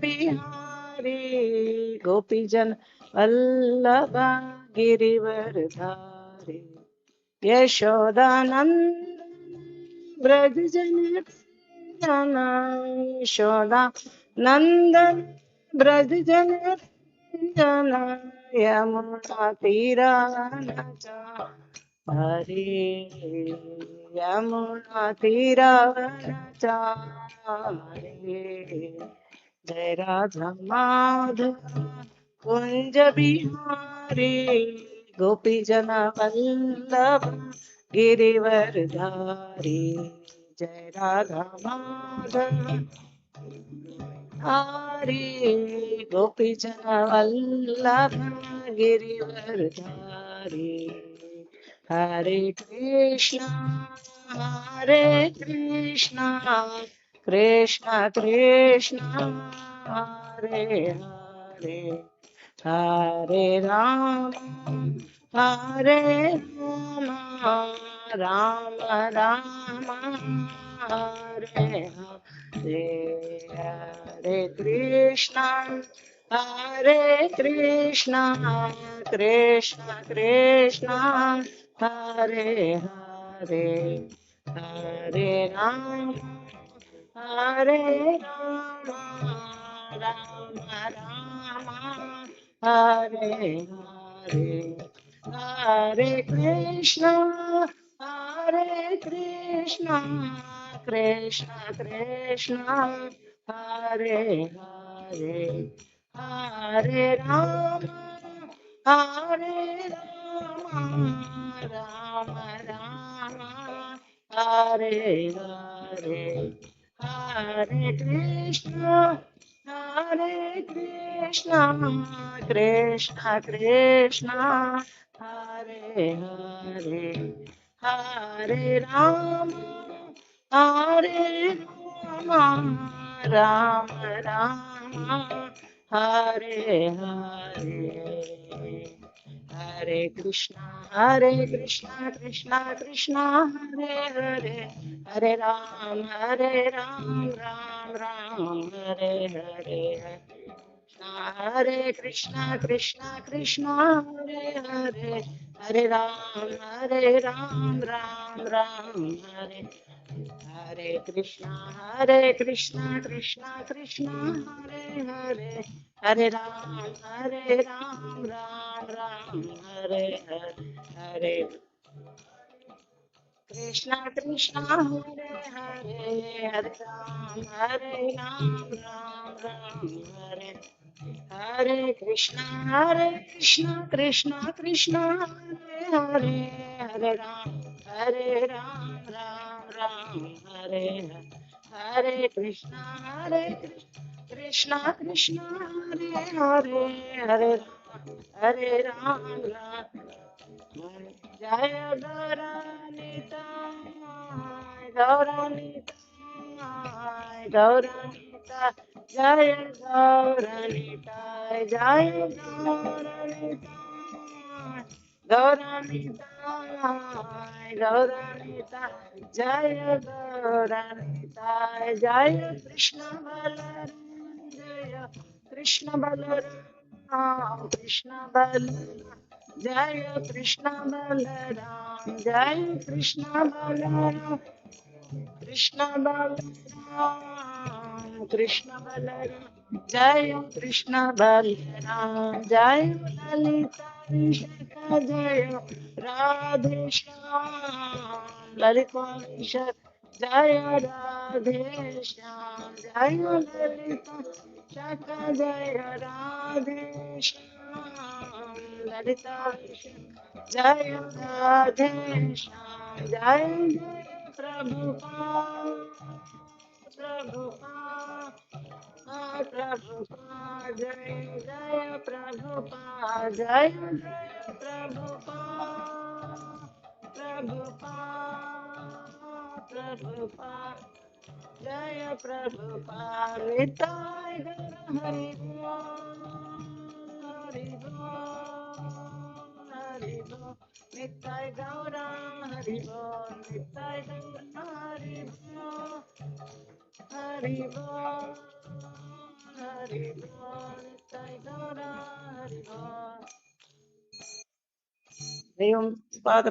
बिहारी गोपी जन वल्लभ गिरिवरधारी यशोदानंद ब्रज जन यशोदा नंदन ब्रज जन यमुना तीरा नचा हरे यमुना तीरा नचा हरे जय राधा माधव कुंज बिहारी गोपी जन वल्लभ गिरिवरधारी जय राधा माधव हरे गोपी जन वल्लभ गिरिवरधारी हरे कृष्णा कृष्णा कृष्णा हरे हरे हरे राम राम राम हरे हरे हरे कृष्णा कृष्णा कृष्णा हरे हरे हरे राम राम राम हरे हरे हरे कृष्णा कृष्णा कृष्णा हरे हरे हरे राम राम राम हरे हरे हरे कृष्णा कृष्णा हरे हरे हरे राम राम राम हरे हरे हरे कृष्णा कृष्णा कृष्णा हरे हरे हरे राम राम राम हरे हरे हरे कृष्णा कृष्णा हरे हरे हरे राम राम राम हरे हरे कृष्णा कृष्णा कृष्णा हरे हरे हरे राम राम राम हरे हरे हरे कृष्णा हरे हरे हरे राम राम राम हरे हरे कृष्णा कृष्णा हरे हरे हरे राम राम राम हरे हरे कृष्णा कृष्णा हरे हरे हरे राम जय गौरानिताय जय गौरानिताय जय गौरानिताय जय कृष्ण बलराम जय कृष्ण बलराम जय कृष्ण बलराम जय कृष्ण बलराम जय कृष्ण बलराम जय ललिता विशाखा जय राधे श्याम ललिता जय राधे श्याम जय ललिता विशाखा जय राधे श्याम ललिता जय राधे श्याम जय प्रभुपाद जय प्रभुपाद जय प्रभुपाद जय प्रभुपाद निताय गौर हरि बोल निताय गौर हरि बोल निताय गौर हरि बोल Hari Bol, Nitai Gaura Hari Bol. एवं पाद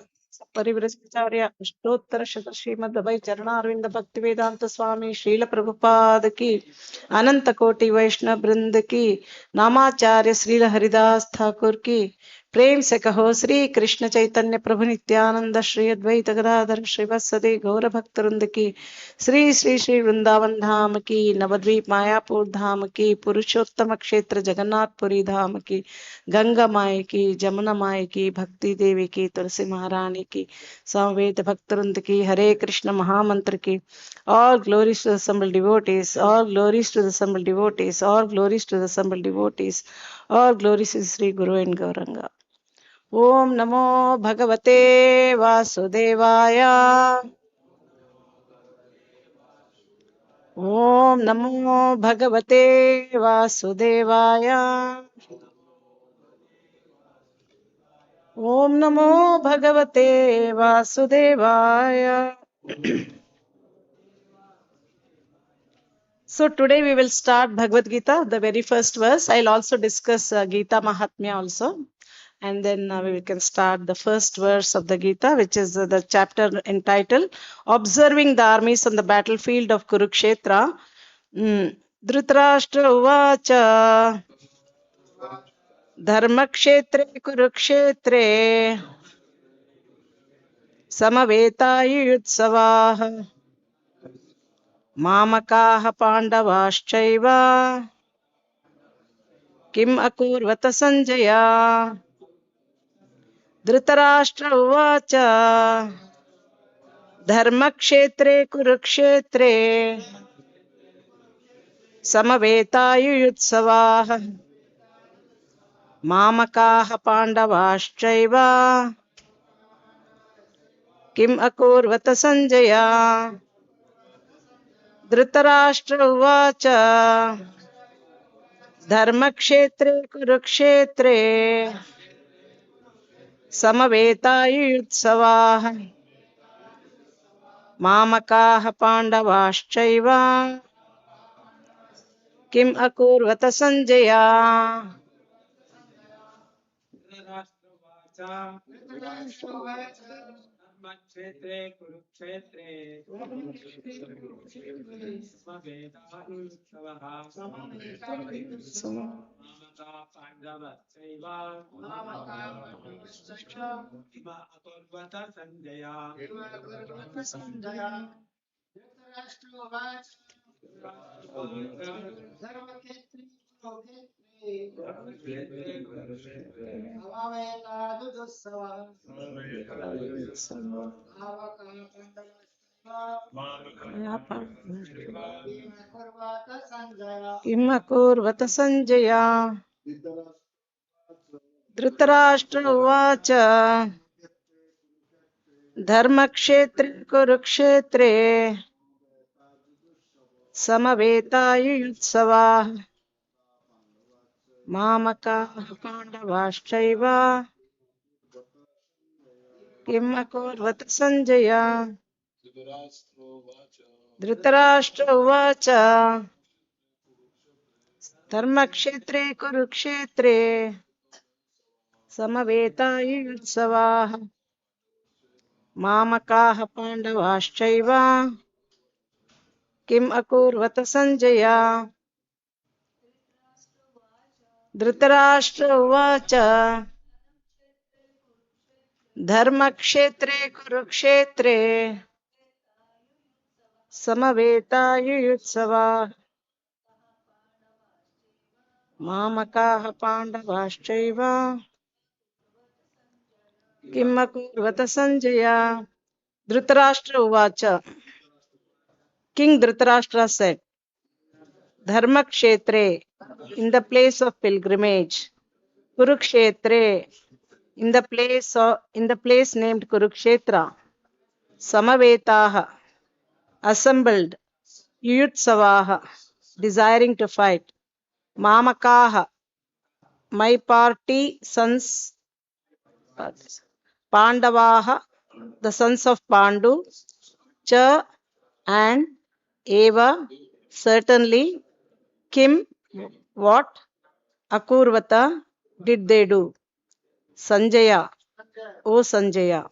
परिव्रजचार्य अष्टोत्तर शत श्रीमद् अभय चरणारविंद भक्ति वेदांत स्वामी श्रील प्रभुपाद की अनंत कोटि वैष्णव वृंद की नामाचार्य श्रील हरिदास ठाकुर की प्रेम से कहो श्री कृष्ण चैतन्य प्रभु नित्यानंद श्री अद्वैत गदाधर श्रीवत्सदे गौर भक्त वृंद की श्री श्री श्री वृंदावन धाम की नवद्वीप मायापुर धाम की पुरुषोत्तम क्षेत्र जगन्नाथपुरी धाम की गंगा माई की जमुना माई की भक्ति देवी की तुलसी महारानी की समवेत भक्तवृंद की हरे कृष्ण महामंत्र की all glories to the assembled devotees, all glories to the assembled devotees, all glories to the assembled devotees, all glories to Sri Guru and Gauranga. Om Namo Bhagavate Vasudevaya. Om Namo Bhagavate Vasudevaya. Om Namo Bhagavate Vasudevaya. So today we will start Bhagavad-Gita, the very first verse. I'll also discuss Gita Mahatmya also. And then we can start the first verse of the Gita, which is the chapter entitled Observing the Armies on the Battlefield of Kurukshetra. Dhritarashtra Uvacha Dharmakshetre Kurukshetre Samavetayu Mamakaha Pandavaschaiva Kim Akurvata Sanjaya. Dhritarashtra Uvacha Dharmakshetre Kurukshetre Samavetayu Mamakaha Pandavaschaiva Kim Akurvata Sanjaya. Dhritarashtra Uvacha Dharmakshetre Kurukshetre Samavetayu Mamakaha Pandavaschaiva Kim Akurvata Sanjaya. Dharmakshetre Kurukshetre Mamaka Pandavachaiva Ima Akurvata Sanjaya. Kim Akurvata Sanjaya. Dhritarashtra Uvacha Dharmakshetre Kurukshetre Samavetayu Mamakaha Pandavaschaiva Kim Akurvata Sanjaya. Dhritarashtra Uvacha Dharmakshetre Kurukshetre Samavetayu Mamakaha Pandavaschaiva Kim Akurvata Sanjaya. Dhritarashtra Uvacha Dharmakshetre Kurukshetre Samavetayu Mamakaha Pandavaschaiva Kim Akurvata Sanjaya. Dhritarashtra Uvacha. King Dhritarashtra said, Dharmakshetre, in the place of pilgrimage, Kurukshetre, in the place named Kurukshetra, Samavetaha, assembled, Yuyutsavaha, desiring to fight, Mamakaha, my party sons, Pandavaha, the sons of Pandu, Cha and Eva, certainly, Kim, What Akurvata did they do? Sanjaya, O Sanjaya.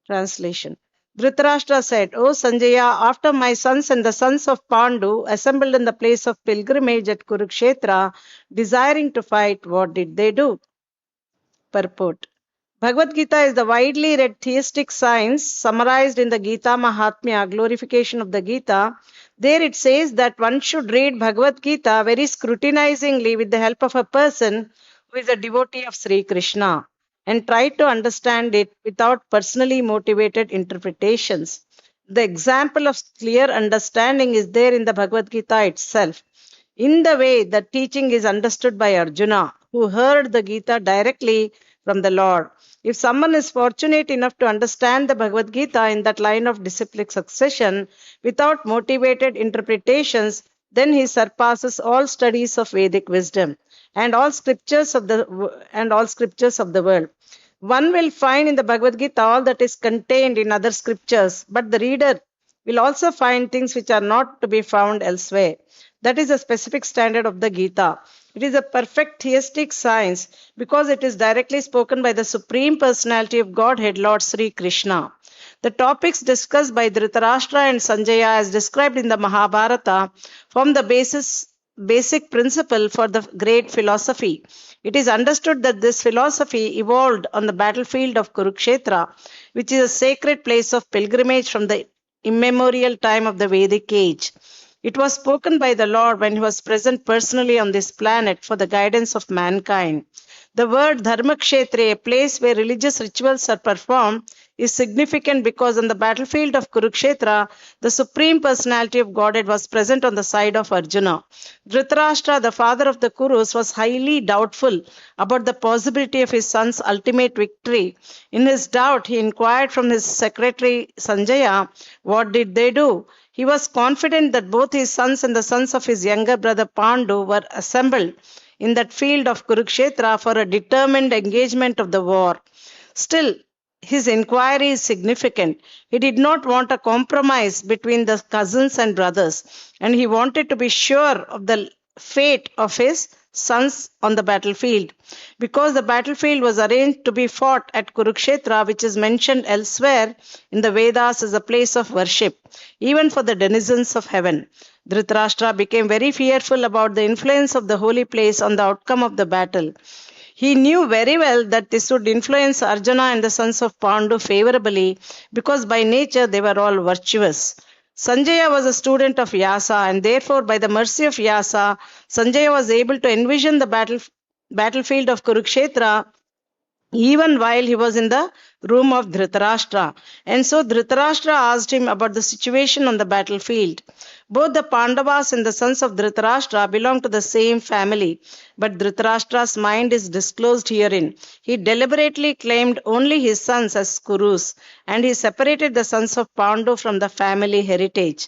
Translation. Dhritarashtra said, O Sanjaya, after my sons and the sons of Pandu assembled in the place of pilgrimage at Kurukshetra, desiring to fight, what did they do? Purport. Bhagavad Gita is the widely read theistic science summarized in the Gita Mahatmya, glorification of the Gita. There it says that one should read Bhagavad Gita very scrutinizingly with the help of a person who is a devotee of Sri Krishna and try to understand it without personally motivated interpretations. The example of clear understanding is there in the Bhagavad Gita itself. In the way the teaching is understood by Arjuna, who heard the Gita directly from the Lord. If someone is fortunate enough to understand the Bhagavad Gita in that line of disciplic succession without motivated interpretations, then he surpasses all studies of Vedic wisdom and all scriptures of the world. One will find in the Bhagavad Gita all that is contained in other scriptures, but the reader will also find things which are not to be found elsewhere. That is a specific standard of the Gita. It is a perfect theistic science because it is directly spoken by the Supreme Personality of Godhead, Lord Sri Krishna. The topics discussed by Dhritarashtra and Sanjaya as described in the Mahabharata form the basic principle for the great philosophy. It is understood that this philosophy evolved on the battlefield of Kurukshetra, which is a sacred place of pilgrimage from the immemorial time of the Vedic age. It was spoken by the Lord when he was present personally on this planet for the guidance of mankind. The word Dharmakshetra, a place where religious rituals are performed, is significant because on the battlefield of Kurukshetra, the Supreme Personality of Godhead was present on the side of Arjuna. Dhritarashtra, the father of the Kurus, was highly doubtful about the possibility of his son's ultimate victory. In his doubt, he inquired from his secretary Sanjaya, what did they do? He was confident that both his sons and the sons of his younger brother Pandu were assembled in that field of Kurukshetra for a determined engagement of the war. Still, his inquiry is significant. He did not want a compromise between the cousins and brothers, and he wanted to be sure of the fate of his sons on the battlefield. Because the battlefield was arranged to be fought at Kurukshetra, which is mentioned elsewhere in the Vedas as a place of worship, even for the denizens of heaven. Dhritarashtra became very fearful about the influence of the holy place on the outcome of the battle. He knew very well that this would influence Arjuna and the sons of Pandu favorably because by nature they were all virtuous. Sanjaya was a student of Vyasa, and therefore by the mercy of Vyasa, Sanjaya was able to envision the battlefield of Kurukshetra even while he was in the room of Dhritarashtra. And so Dhritarashtra asked him about the situation on the battlefield. Both the Pandavas and the sons of Dhritarashtra belong to the same family, but Dhritarashtra's mind is disclosed herein. He deliberately claimed only his sons as Kurus, and he separated the sons of Pandu from the family heritage.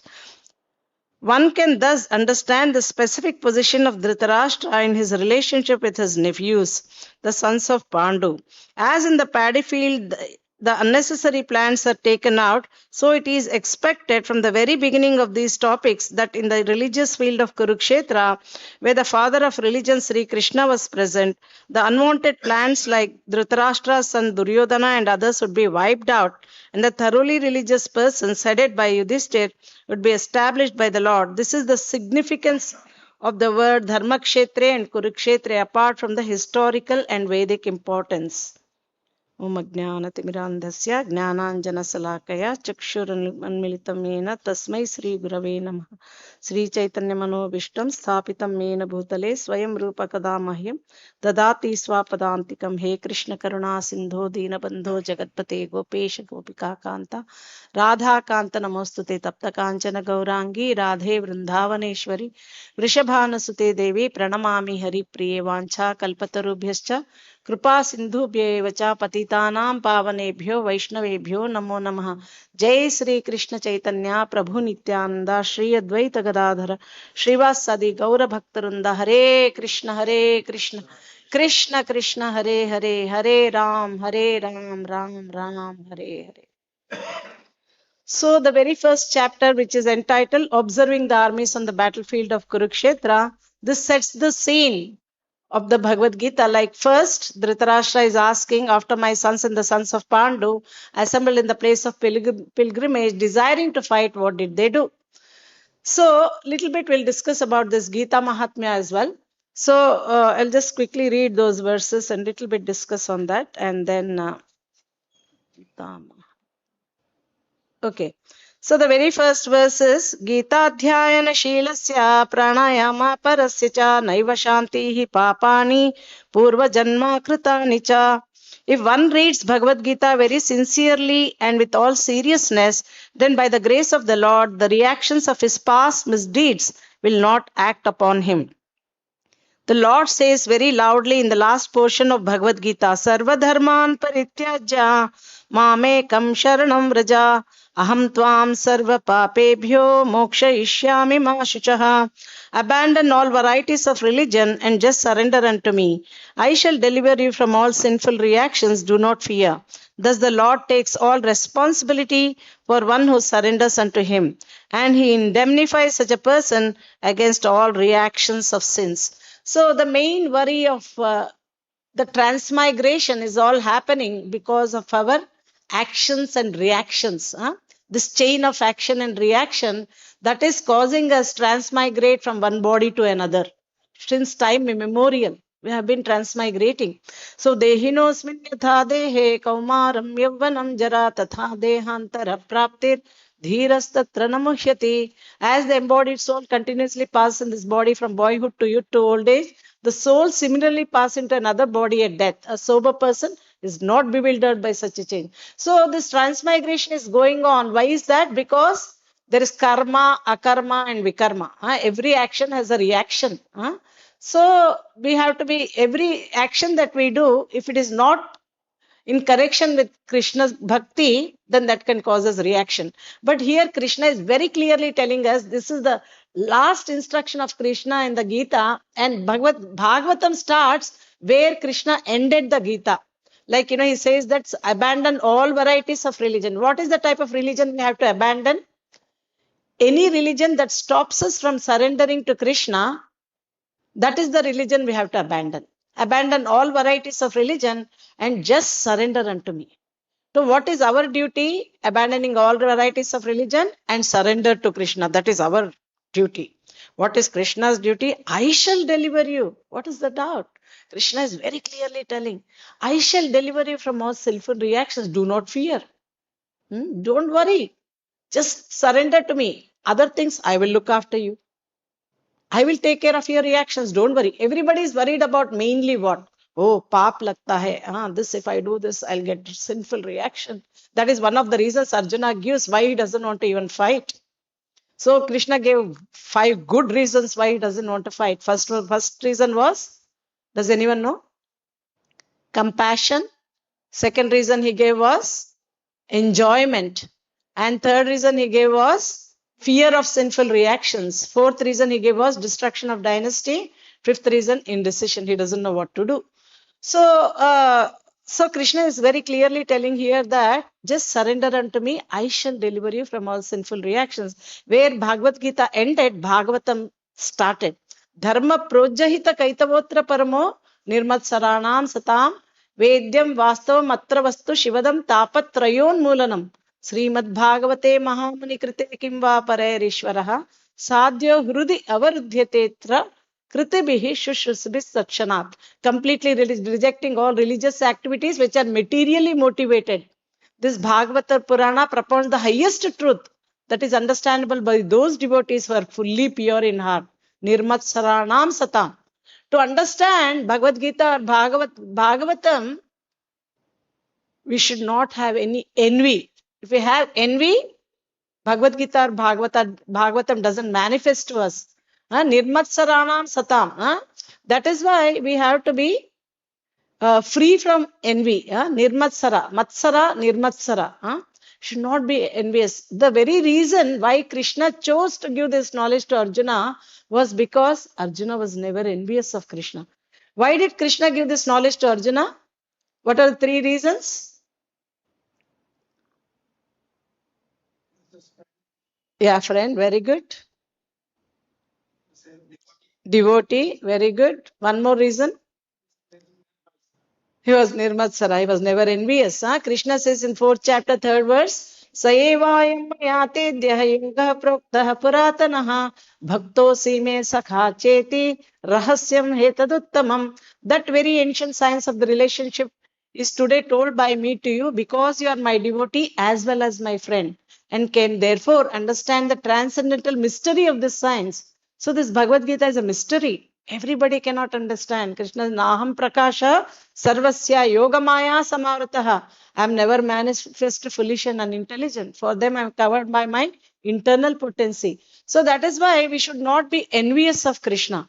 One can thus understand the specific position of Dhritarashtra in his relationship with his nephews, the sons of Pandu. As in the paddy field, the unnecessary plants are taken out, so it is expected from the very beginning of these topics that in the religious field of Kurukshetra, where the father of religion Sri Krishna was present, the unwanted plants like Dhritarashtra's son Duryodhana and others would be wiped out, and the thoroughly religious persons headed by Yudhishthir would be established by the Lord. This is the significance of the word Dharmakshetra and Kurukshetra apart from the historical and Vedic importance. Om Ajnanatimirandhasya Jnananjanasalakaya Chakshurunmilitam Yena Tasmai Sri Gurave Namaha. Sri Chaitanya Manobishtam Sthapitam Yena Bhutale Swayam Rupa Kadamahyam Dadati Swapadantikam. He Krishna Karuna Sindho Dina Bandho Jagatpate Gopesha Gopika Kanta Radha Kanta Namostute Tapta Kanchana Gaurangi Radhe Vrindavaneshwari Vrishabhana Sute Devi Pranamami Hari Priye Vancha Kalpatarubhyascha कृपा सिंधुभ्येव च पतितानां पावनेभ्यो वैष्णवेभ्यो नमो नमः. जय श्री कृष्ण चैतन्य प्रभु नित्यानंद श्री अद्वैत गदाधर श्रीवासादि गौर भक्तवृंद. हरे कृष्ण कृष्ण कृष्ण हरे हरे, हरे Ram Ram Ram Hare Hare. So the very first chapter, which is entitled Observing the Armies on the Battlefield of Kurukshetra, This sets the scene of the Bhagavad Gita. Like first, Dhritarashtra is asking, after my sons and the sons of Pandu assembled in the place of pilgrimage, desiring to fight, what did they do? So, little bit we'll discuss about this Gita Mahatmya as well. So, I'll just quickly read those verses and little bit discuss on that, and then okay. So the very first verse is Gita Dhyayana Shilasya Pranayama Parasya cha Naiva Shantihi Papani Purva Janma Kritani cha. If one reads Bhagavad Gita very sincerely and with all seriousness, then by the grace of the Lord, the reactions of his past misdeeds will not act upon him. The Lord says very loudly in the last portion of Bhagavad Gita, Sarva dharman parityajya mamekam sharanam vraja aham tvam sarva papebhyo moksha ishyami ma shuchaha. Abandon all varieties of religion and just surrender unto me. I shall deliver you from all sinful reactions. Do not fear. Thus the Lord takes all responsibility for one who surrenders unto him, and he indemnifies such a person against all reactions of sins. So the main worry of the transmigration is all happening because of our actions and reactions. This chain of action and reaction that is causing us transmigrate from one body to another. Since time immemorial, we have been transmigrating. So dehinosmin yatha dehe kaumaram yavvanam jara tatha dehantara praptir dhirastatra namuhyati. As the embodied soul continuously passes in this body from boyhood to youth to old age, the soul similarly passes into another body at death. A sober person is not bewildered by such a change. So this transmigration is going on. Why is that? Because there is karma, akarma, and vikarma. Every action has a reaction. So we have to be, every action that we do, if it is not in correction with Krishna's bhakti, then that can cause us reaction. But here Krishna is very clearly telling us this is the last instruction of Krishna in the Gita, and Bhagavatam starts where Krishna ended the Gita. Like, he says that abandon all varieties of religion. What is the type of religion we have to abandon? Any religion that stops us from surrendering to Krishna, that is the religion we have to abandon. Abandon all varieties of religion and just surrender unto me. So what is our duty? Abandoning all varieties of religion and surrender to Krishna. That is our duty. What is Krishna's duty? I shall deliver you. What is the doubt? Krishna is very clearly telling, I shall deliver you from all sinful reactions. Do not fear. Don't worry. Just surrender to me. Other things, I will look after you. I will take care of your reactions. Don't worry. Everybody is worried about mainly what? Oh, paap lagta hai. This, if I do this, I'll get sinful reaction. That is one of the reasons Arjuna gives why he doesn't want to even fight. So Krishna gave 5 good reasons why he doesn't want to fight. First reason was, does anyone know? Compassion. Second reason he gave was enjoyment. And third reason he gave was fear of sinful reactions. Fourth reason he gave was destruction of dynasty. Fifth reason, indecision. He doesn't know what to do. So Krishna is very clearly telling here that just surrender unto me, I shall deliver you from all sinful reactions. Where Bhagavad Gita ended, Bhagavatam started. Dharma projahita kaitavotra paramo nirmatsaranam satam vedyam vastavam atra vastu shivadam tapatrayon mulanam Srimad Bhagavate Mahamuni Krite Kimva Parayarishwaraha Sadhyo Hrudi Avarudhyatetra Kritibihi Shushusbis Satshanat. Completely rejecting all religious activities which are materially motivated. This Bhagavata Purana propounds the highest truth that is understandable by those devotees who are fully pure in heart. Nirmat Saranam Satam. To understand Bhagavad Gita or Bhagavatam, we should not have any envy. If we have envy, Bhagavad Gita or Bhagavatam doesn't manifest to us. Nirmatsaranam satam. That is why we have to be free from envy. Nirmatsara. Matsara, nirmatsara. Should not be envious. The very reason why Krishna chose to give this knowledge to Arjuna was because Arjuna was never envious of Krishna. Why did Krishna give this knowledge to Arjuna? What are the 3 reasons? Yeah, friend, very good. Devotee, very good. One more reason. He was Nirmatsara. He was never envious. Huh? Krishna says in 4th chapter, 3rd verse, Saevayam yate yoga proktaha puratanaha bhaktosi me sakha cheti rahasyam hetaduttamam. That very ancient science of the relationship is today told by me to you because you are my devotee as well as my friend and can therefore understand the transcendental mystery of this science. So this Bhagavad Gita is a mystery. Everybody cannot understand. Krishna Naham Prakasha Sarvasya Yogamaya Samarataha. I am never manifest foolish and unintelligent. For them I am covered by my internal potency. So that is why we should not be envious of Krishna.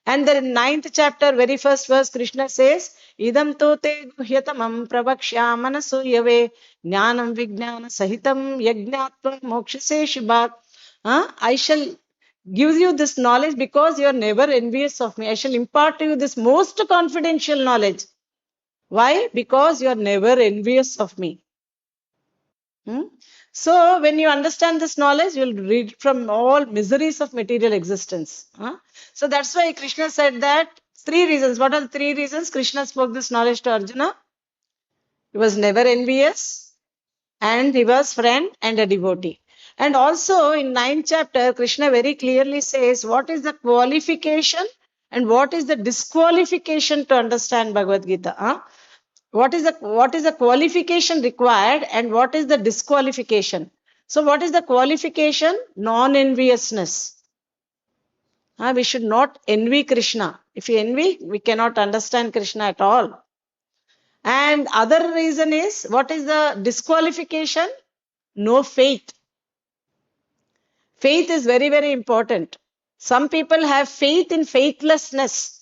And the 9th chapter, very first verse, Krishna says, Idam tote guhyatamam pravakshyamana suyave jnanam vijnana sahitam yajnatva mokshase shibhat. I shall give you this knowledge because you are never envious of me. I shall impart to you this most confidential knowledge. Why? Because you are never envious of me. Hmm? So, when you understand this knowledge, you will read from all miseries of material existence. So, that's why Krishna said that 3 reasons. What are the 3 reasons Krishna spoke this knowledge to Arjuna? He was never envious, and he was friend and a devotee. And also in 9th chapter, Krishna very clearly says what is the qualification and what is the disqualification to understand Bhagavad Gita. What is the qualification required and what is the disqualification? So what is the qualification? Non-enviousness. We should not envy Krishna. If you envy, we cannot understand Krishna at all. And other reason is, what is the disqualification? No faith. Faith is very, very important. Some people have faith in faithlessness.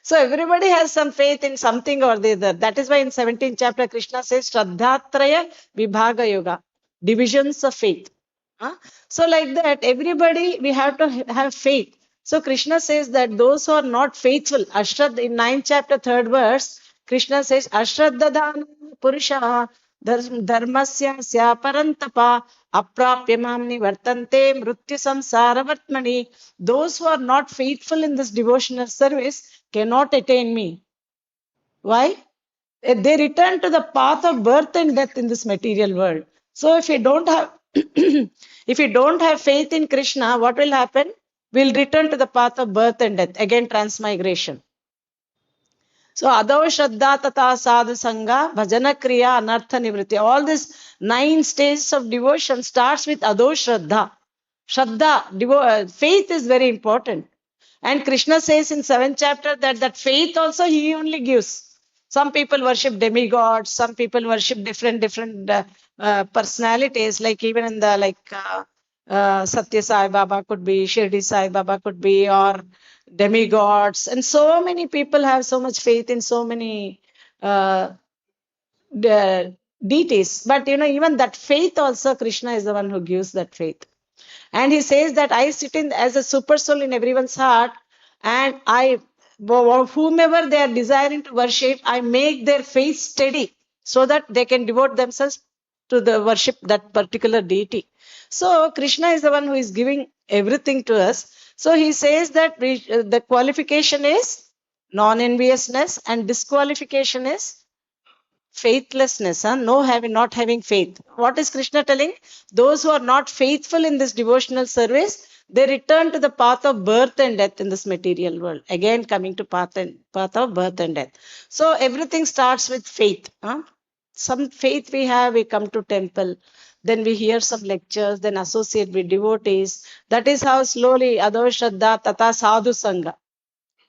So everybody has some faith in something or the other. That is why in 17th chapter, Krishna says, Shraddhatraya Vibhaga Yoga, divisions of faith. So like that, everybody, we have to have faith. So Krishna says that those who are not faithful, Ashrad in 9th chapter, 3rd verse, Krishna says, Ashraddadana Purusha Dharmasya Sya Parantapa Aprapya Mamni Vartante Mrityu Samsara Vartmani. Those who are not faithful in this devotional service cannot attain me. Why? They return to the path of birth and death in this material world. So if you don't have if you don't have faith in Krishna, what will happen? We'll return to the path of birth and death, again transmigration. So Adho Shraddha Tata Sadhu Sangha, Bhajana Kriya, Anartha Nivritti. All these 9 stages of devotion starts with Adho Shraddha. Shraddha, faith is very important. And Krishna says in 7th chapter that faith also he only gives. Some people worship demigods, some people worship different personalities, like even in the Satya Sai Baba could be, Shirdi Sai Baba could be, or demigods. And so many people have so much faith in so many deities. But even that faith also, Krishna is the one who gives that faith. And he says that I sit in as a super soul in everyone's heart, and whomever they are desiring to worship, I make their faith steady so that they can devote themselves to the worship that particular deity. So Krishna is the one who is giving everything to us. So he says that the qualification is non-enviousness and disqualification is faithlessness, not having faith. What is Krishna telling? Those who are not faithful in this devotional service, they return to the path of birth and death in this material world. Again, coming to path of birth and death. So everything starts with faith. Some faith we have, we come to temple, then we hear some lectures, then associate with devotees. That is how slowly Adho Shraddha Tata Sadhu Sangha.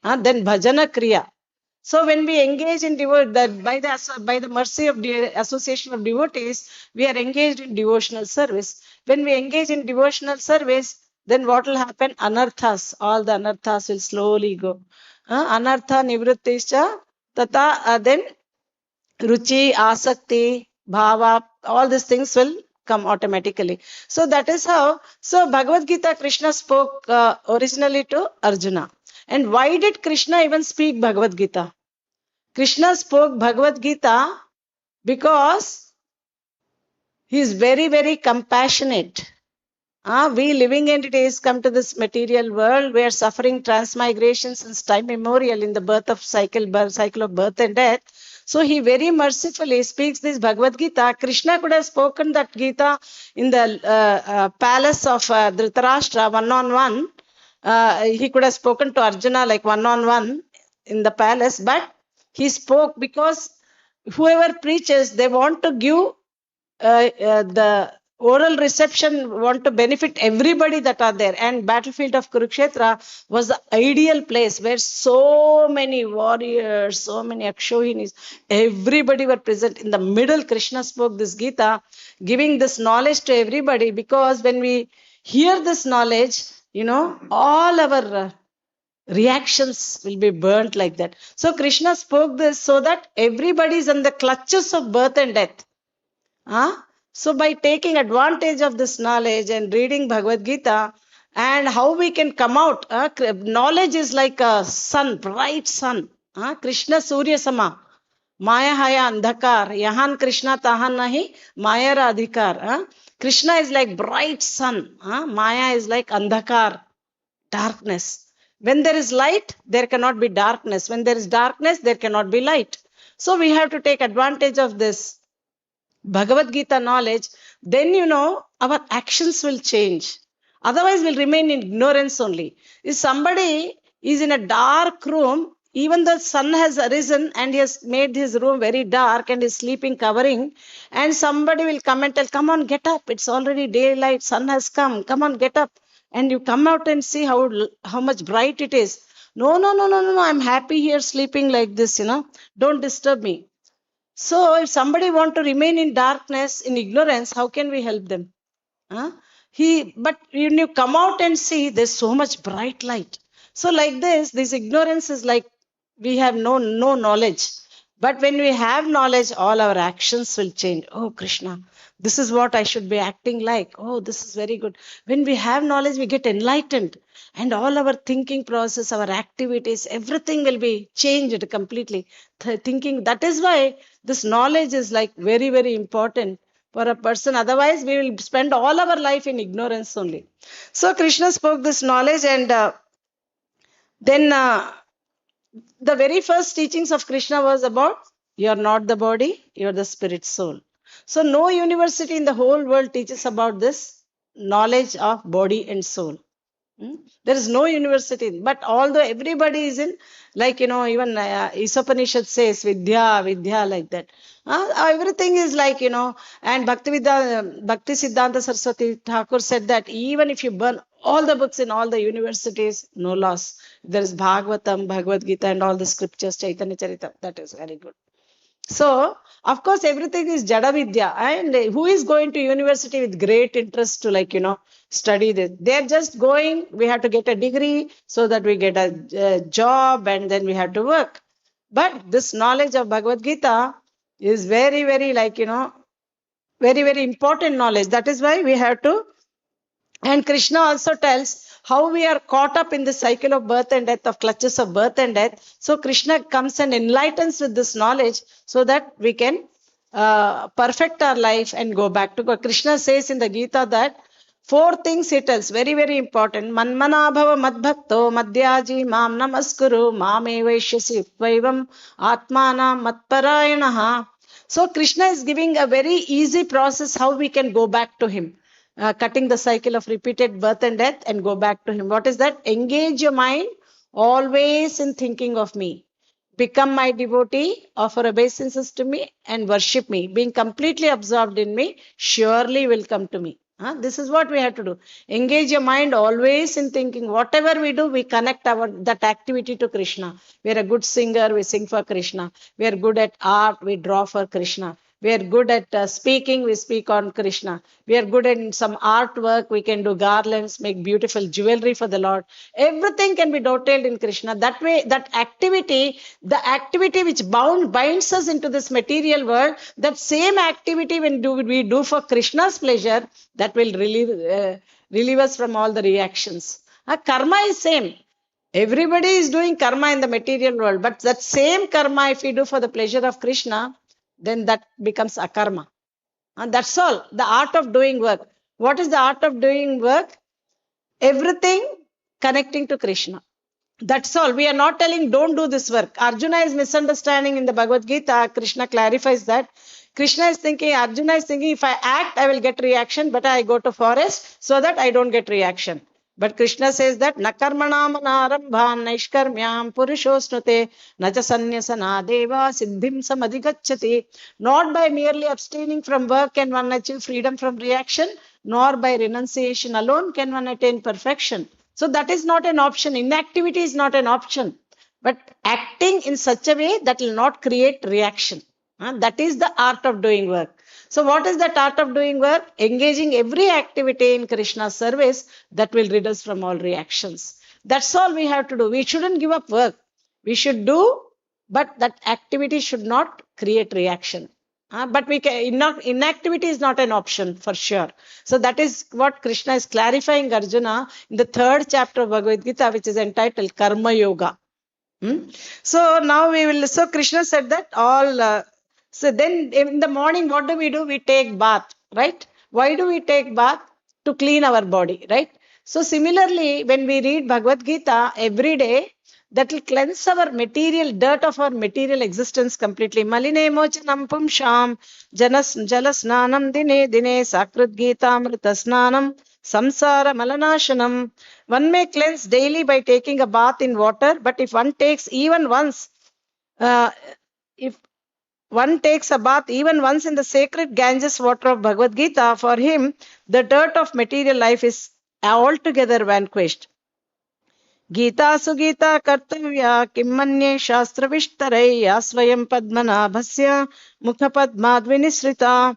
Then Bhajana Kriya. So when we engage in that by the mercy of the association of devotees, we are engaged in devotional service. When we engage in devotional service, then what will happen? Anarthas, all the anarthas will slowly go. Anartha nivrittischa tata, then ruchi, asakti, bhava, all these things will come automatically. So that is how. So Bhagavad Gita, Krishna spoke originally to Arjuna. And why did Krishna even speak Bhagavad Gita? Krishna spoke Bhagavad Gita because he is very, very compassionate. We living entities come to this material world. We are suffering transmigration since time immemorial in the cycle of birth and death. So he very mercifully speaks this Bhagavad Gita. Krishna could have spoken that Gita in the palace of Dhritarashtra one-on-one. He could have spoken to Arjuna like one-on-one in the palace, but he spoke because whoever preaches, they want to give the oral reception, want to benefit everybody that are there. And battlefield of Kurukshetra was the ideal place where so many warriors, so many Akshohinis, everybody were present. In the middle, Krishna spoke this Gita, giving this knowledge to everybody, because when we hear this knowledge, all our reactions will be burnt like that. So Krishna spoke this so that everybody is in the clutches of birth and death. So by taking advantage of this knowledge and reading Bhagavad Gita, and how we can come out, knowledge is like a sun, bright sun. Krishna Surya Sama. Maya haya andhakar. Yahan Krishna tahan nahi. Maya ra adhikar. Krishna is like bright sun. Maya is like andhakar, darkness. When there is light, there cannot be darkness. When there is darkness, there cannot be light. So we have to take advantage of this Bhagavad Gita knowledge, then our actions will change. Otherwise, we'll remain in ignorance only. If somebody is in a dark room, even the sun has arisen and he has made his room very dark and is sleeping covering, and somebody will come and tell, come on, get up. It's already daylight. Sun has come. Come on, get up. And you come out and see how much bright it is. No. I'm happy here sleeping like this, Don't disturb me. So if somebody want to remain in darkness, in ignorance, how can we help them? But when you come out and see, there's so much bright light. So like this ignorance is like we have no knowledge. But when we have knowledge, all our actions will change. Oh, Krishna, this is what I should be acting like. Oh, this is very good. When we have knowledge, we get enlightened. And all our thinking process, our activities, everything will be changed completely. Thinking, that is why this knowledge is like very, very important for a person. Otherwise, we will spend all our life in ignorance only. So Krishna spoke this knowledge, and then the very first teachings of Krishna was about you are not the body, you are the spirit soul. So no university in the whole world teaches about this knowledge of body and soul. There is no university, but although everybody is in, like, even Isopanishad says, Vidya, like that. Everything is like, and Bhakti Siddhanta Saraswati Thakur said that even if you burn all the books in all the universities, no loss. There is Bhagavatam, Bhagavad Gita, and all the scriptures, Chaitanya Charita. That is very good. So, of course, everything is Jada Vidya. And who is going to university with great interest to study this? They're just going, we have to get a degree so that we get a job and then we have to work. But this knowledge of Bhagavad Gita is very, very very, very important knowledge. That is why we have to. And Krishna also tells how we are caught up in the cycle of birth and death, of clutches of birth and death. So Krishna comes and enlightens with this knowledge so that we can perfect our life and go back to God. Krishna says in the Gita that 4 things he tells, very, very important. Manmana bhava madbhakto madhyaji mam namaskuru mame vaishyasi vaivam atmana matparayanaha. So Krishna is giving a very easy process how we can go back to him. Cutting the cycle of repeated birth and death and go back to him. What is that? Engage your mind always in thinking of me. Become my devotee, offer obeisances to me and worship me. Being completely absorbed in me, surely will come to me. This is what we have to do. Engage your mind always in thinking. Whatever we do, we connect that activity to Krishna. We are a good singer, we sing for Krishna. We are good at art, we draw for Krishna. We are good at speaking, we speak on Krishna. We are good in some artwork, we can do garlands, make beautiful jewelry for the Lord. Everything can be detailed in Krishna. That way, that activity, the activity which binds us into this material world, that same activity when we do for Krishna's pleasure, that will relieve us from all the reactions. Karma is same. Everybody is doing karma in the material world, but that same karma, if we do for the pleasure of Krishna, then that becomes akarma. And that's all. The art of doing work. What is the art of doing work? Everything connecting to Krishna. That's all. We are not telling don't do this work. Arjuna is misunderstanding in the Bhagavad Gita. Krishna clarifies that. Krishna is thinking, Arjuna is thinking, if I act, I will get reaction, but I go to forest so that I don't get reaction. But Krishna says that nakarmanam anarambhan naishkarmyam purushosnute nacha sanyasana deva siddhim samadhigacchati. Not by merely abstaining from work can one achieve freedom from reaction, nor by renunciation alone can one attain perfection. So that is not an option. Inactivity is not an option. But acting in such a way that will not create reaction. That is the art of doing work. So what is that art of doing work? Engaging every activity in Krishna's service that will rid us from all reactions. That's all we have to do. We shouldn't give up work. We should do, but that activity should not create reaction. But we can, inactivity is not an option for sure. So that is what Krishna is clarifying Arjuna in the 3rd chapter of Bhagavad Gita, which is entitled Karma Yoga. So now we will. So Krishna said that all. So then in the morning, what do? We take bath, right? Why do we take bath? To clean our body, right? So similarly, when we read Bhagavad Gita every day, that will cleanse our material dirt of our material existence completely. Maline mochanam pumsham jalasnanam dine dine sakrit gita amrita snanam samsara malanashanam. One may cleanse daily by taking a bath in water, but if one takes even once, if one takes a bath even once in the sacred Ganges water of Bhagavad Gita, for him, the dirt of material life is altogether vanquished. Gita Sugita Kartavya Kimmanye Shastra Vishtaraya Swayam Padmanabhasya Mukha Padmadvinisrita.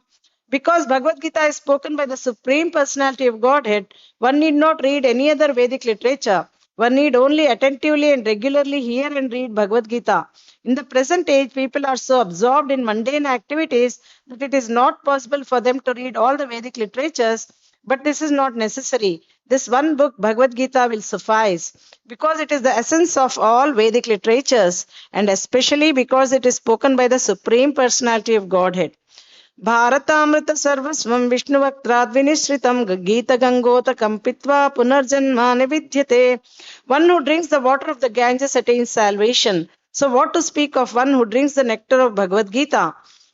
Because Bhagavad Gita is spoken by the Supreme Personality of Godhead, one need not read any other Vedic literature. One need only attentively and regularly hear and read Bhagavad Gita. In the present age, people are so absorbed in mundane activities that it is not possible for them to read all the Vedic literatures, but this is not necessary. This one book, Bhagavad Gita, will suffice because it is the essence of all Vedic literatures and especially because it is spoken by the Supreme Personality of Godhead. Bharatamrita sarvasvam Vishnuvaktrad vinisritam Gita Gangota Kampitva Punarjanma Nividyate. One who drinks the water of the Ganges attains salvation. So what to speak of one who drinks the nectar of Bhagavad Gita?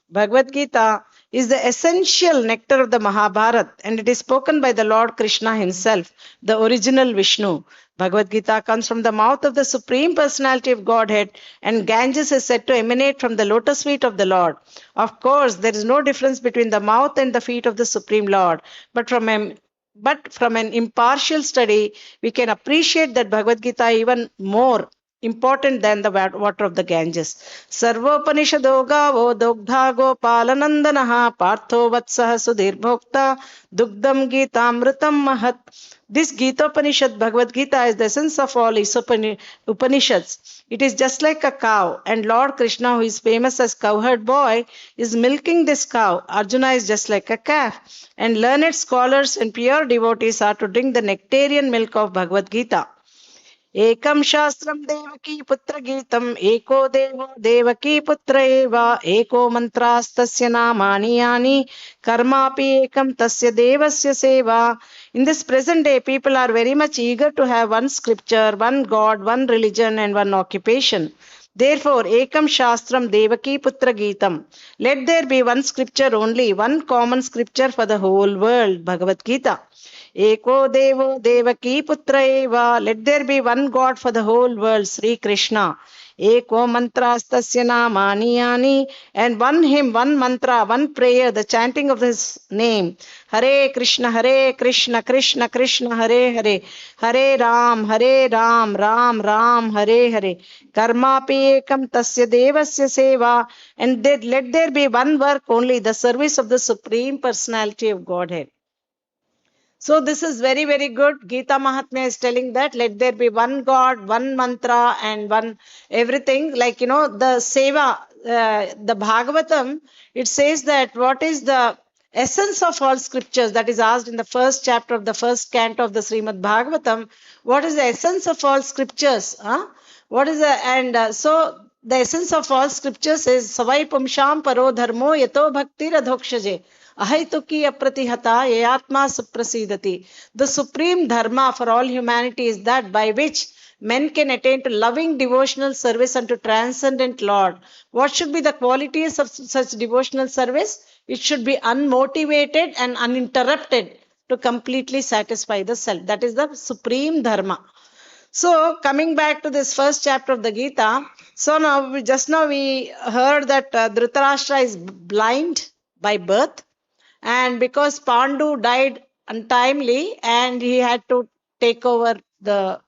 Bhagavad Gita is the essential nectar of the Mahabharata and it is spoken by the Lord Krishna himself, the original Vishnu. Bhagavad Gita comes from the mouth of the Supreme Personality of Godhead and Ganges is said to emanate from the lotus feet of the Lord. Of course, there is no difference between the mouth and the feet of the Supreme Lord, but from an impartial study, we can appreciate that Bhagavad Gita even more important than the water of the Ganges. Sarvopanishado gavo dogdha gopalanandanaha partho vatsaha sudhirbhokta dugdam gitamritam mahat. This Gita Upanishad, Bhagavad Gita, is the essence of all Upanishads. It is just like a cow, and Lord Krishna, who is famous as cowherd boy, is milking this cow. Arjuna is just like a calf, and learned scholars and pure devotees are to drink the nectarian milk of Bhagavad Gita. Ekam Shastram Devaki Putra Gitam Eko Devo Devaki Putra Eva Eko Mantrastasya Namani Yani Karmapi Ekam Tasya Devasya Seva. In this present day, people are very much eager to have one scripture, one God, one religion and one occupation. Therefore, Ekam Shastram Devaki Putra Gitam. Let there be one scripture only, one common scripture for the whole world, Bhagavad Gita. Eko Devo Devaki Putra Eva. Let there be one God for the whole world, Sri Krishna. Eko Mantrastasya Namani Yani. And one hymn, one mantra, one prayer, the chanting of his name. Hare Krishna, Krishna Krishna, Hare Hare. Hare Ram, Ram Ram, Hare Hare. Karmapi Ekam Tasya Devasya Seva. And let there be one work only, the service of the Supreme Personality of Godhead. So this is very, very good. Gita Mahatmya is telling that let there be one God, one mantra and one everything. Like, the seva, the Bhagavatam, it says that what is the essence of all scriptures that is asked in the first chapter of the first canto of the Srimad Bhagavatam. What is the essence of all scriptures? What is so the essence of all scriptures is Savai Pumsham Paro Dharmo Yato Bhakti Radhokshaje. Ahaituki apratihata yayatma suprasidati. The supreme dharma for all humanity is that by which men can attain to loving devotional service unto transcendent Lord. What should be the qualities of such devotional service? It should be unmotivated and uninterrupted to completely satisfy the self. That is the supreme dharma. So coming back to this first chapter of the Gita, so now we heard that Dhritarashtra is blind by birth, and because Pandu died untimely and he had to take over the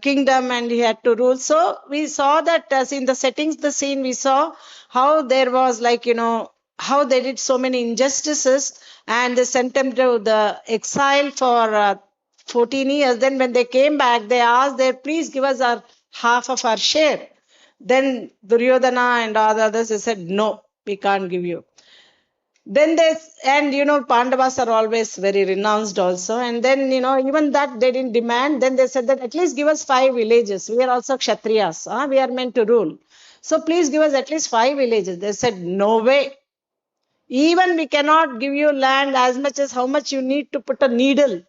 kingdom and he had to rule. So we saw that as in the settings, the scene, we saw how there was like, how they did so many injustices and they sent them to the exile for 14 years. Then when they came back, they asked there, please give us our half of our share. Then Duryodhana and all the others, they said, no, we can't give you. Then Pandavas are always very renounced also. And then, even that they didn't demand. Then they said that at least give us 5 villages. We are also Kshatriyas. We are meant to rule. So please give us at least 5 villages. They said, no way. Even we cannot give you land as much as how much you need to put a needle.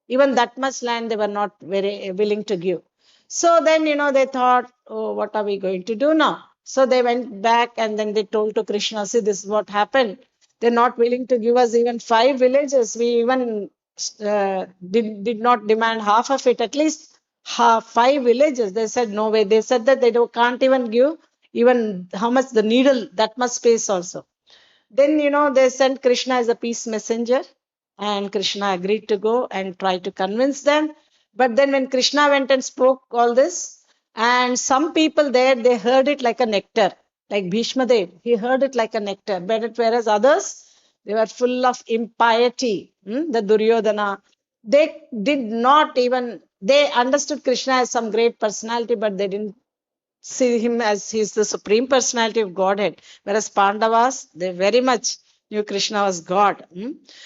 Even that much land they were not very willing to give. So then, they thought, oh, what are we going to do now? So they went back and then they told to Krishna, see, this is what happened. They're not willing to give us even 5 villages. We even did not demand half of it, at least 5 villages. They said, no way. They said that they can't even give even how much the needle, that much space also. Then, they sent Krishna as a peace messenger, and Krishna agreed to go and try to convince them. But then when Krishna went and spoke all this, and some people there, they heard it like a nectar, like Bhishma Dev, he heard it like a nectar. But whereas others, they were full of impiety. The Duryodhana, they did not even, they understood Krishna as some great personality, but they didn't see him as he's the supreme personality of Godhead. Whereas Pandavas, they very much knew Krishna was God.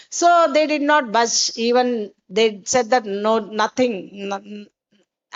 So they did not budge. Even they said that no, nothing.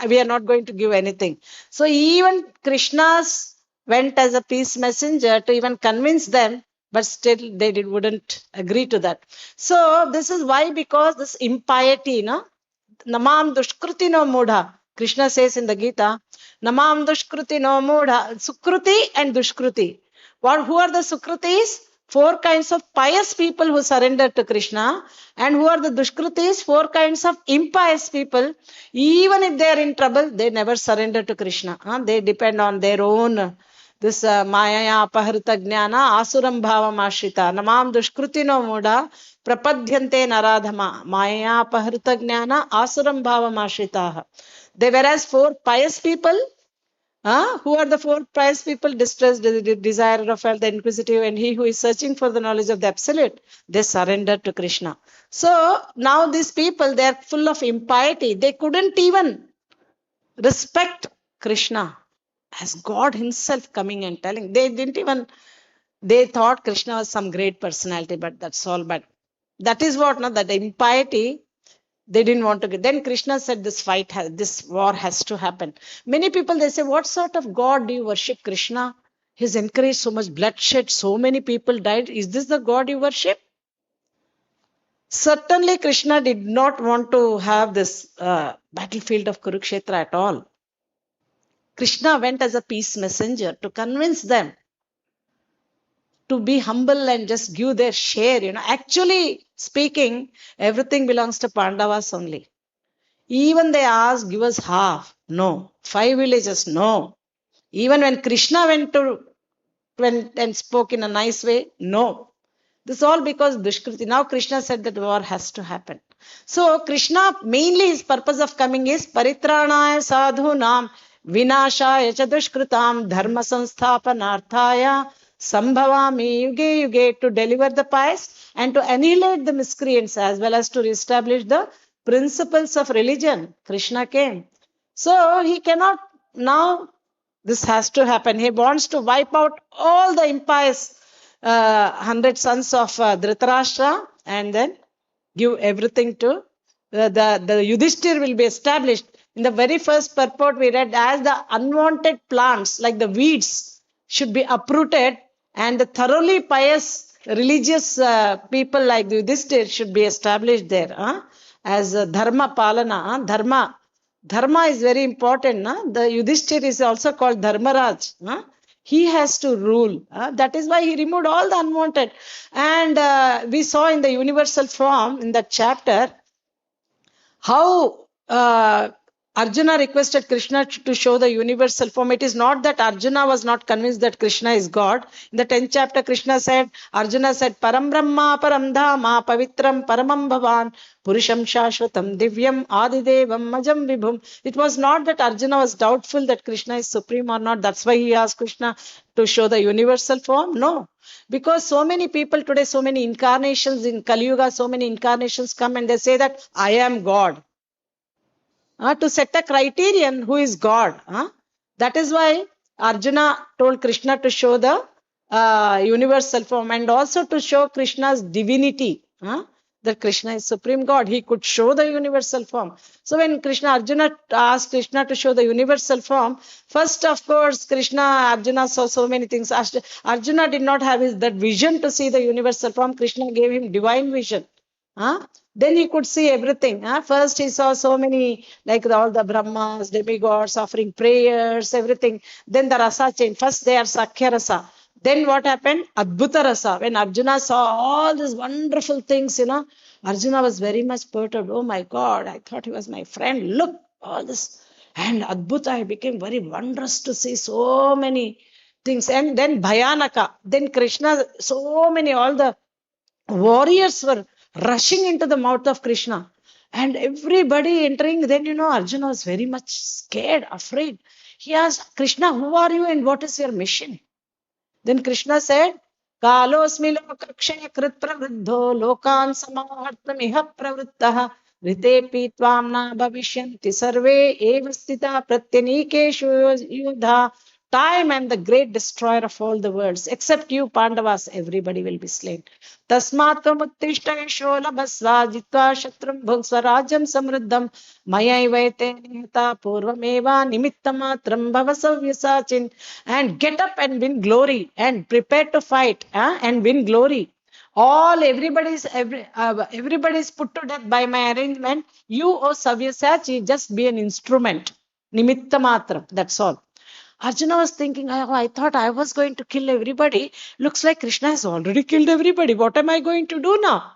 We are not going to give anything. So even Krishna's went as a peace messenger to even convince them, but still they wouldn't agree to that. So this is why, because this impiety, Namam dushkruti no mudha. Krishna says in the Gita, Namam dushkruti no mudha. Sukruti and dushkruti. Who are the sukrutis? 4 kinds of pious people who surrender to Krishna. And who are the dushkrutis? 4 kinds of impious people. Even if they are in trouble, they never surrender to Krishna. They depend on their own. This Mayaya Apahrita Jnana Asuram Bhavam Ashrita Namam Dushkrutino Muda Prapadhyante Naradhama Maya Apahrita Jnana Asuram Bhavam Ashritaha. They whereas 4 pious people, who are the 4 pious people? Distressed, the desire of wealth, the inquisitive, and he who is searching for the knowledge of the absolute. They surrender to Krishna. So now these people, they are full of impiety. They couldn't even respect Krishna as God himself coming and telling. They thought Krishna was some great personality, but that's all. But that is what, that impiety, they didn't want to get. Then Krishna said this war has to happen. Many people, they say, what sort of God do you worship? Krishna? He's encouraged so much bloodshed, so many people died. Is this the God you worship? Certainly Krishna did not want to have this battlefield of Kurukshetra at all. Krishna went as a peace messenger to convince them to be humble and just give their share. Actually speaking, everything belongs to Pandavas only. Even they asked, give us half. No. 5 villages. No. Even when Krishna went and spoke in a nice way, no. This is all because Dushkriti. Now Krishna said that war has to happen. So Krishna, mainly his purpose of coming is Paritranaya Sadhunam Vinashaya cha Dushkritam Dharma Sansthapanarthaya Sambhavami Yuge Yuge, to deliver the pious and to annihilate the miscreants, as well as to reestablish the principles of religion. Krishna came. So he cannot now, this has to happen. He wants to wipe out all the impious 100 sons of Dhritarashtra and then give everything to the Yudhishthir will be established. In the very first purport we read, as the unwanted plants like the weeds should be uprooted and the thoroughly pious religious people like the Yudhishthir should be established there, as dharma palana. Dharma is very important. The Yudhishthir is also called Dharmaraj. He has to rule. That is why he removed all the unwanted. And we saw in the universal form in that chapter how Arjuna requested Krishna to show the universal form. It is not that Arjuna was not convinced that Krishna is God. In the 10th chapter, Arjuna said, Param Brahma, Param Dhama, Pavitram, Paramam Bhavan, Purusham Shashvatam, Divyam, Adidevam, Majam Vibhum. It was not that Arjuna was doubtful that Krishna is supreme or not. That's why he asked Krishna to show the universal form. No. Because so many people today, so many incarnations in Kali Yuga, so many incarnations come and they say that I am God. To set a criterion who is God. That is why Arjuna told Krishna to show the universal form and also to show Krishna's divinity. That Krishna is supreme God. He could show the universal form. So when Arjuna asked Krishna to show the universal form, first of course Arjuna saw so many things. Arjuna did not have that vision to see the universal form. Krishna gave him divine vision. Then he could see everything. First he saw so many, like all the Brahmas, demigods offering prayers, everything. Then the rasa changed. First they are Sakhya rasa. Then what happened? Adbhuta rasa. When Arjuna saw all these wonderful things, Arjuna was very much perturbed. Oh my God, I thought he was my friend. Look, all this. And Adbhuta became very wondrous to see so many things. And then Bhayanaka. Then Krishna, all the warriors were rushing into the mouth of Krishna. And everybody entering, then Arjuna was very much scared, afraid. He asked, Krishna, who are you and what is your mission? Then Krishna said, Kalosmi lokakshaya krit pravriddho lokan samahartam iha pravrittaha ritepi tvamna bhavishyanti sarve evastita pratyanikeshu yudha. Time I am the great destroyer of all the worlds. Except you, Pandavas, everybody will be slain. Tasmat tvamuttishta yasho labhasva jitva shatrum bhungsva rajyam samruddham mayaivaite nihita purvameva nimittamatram bhavasavyasachin. And get up and win glory and prepare to fight and win glory. Everybody is put to death by my arrangement. You, O Savyasachi, just be an instrument. Nimittamatram, that's all. Arjuna was thinking, I thought I was going to kill everybody. Looks like Krishna has already killed everybody. What am I going to do now?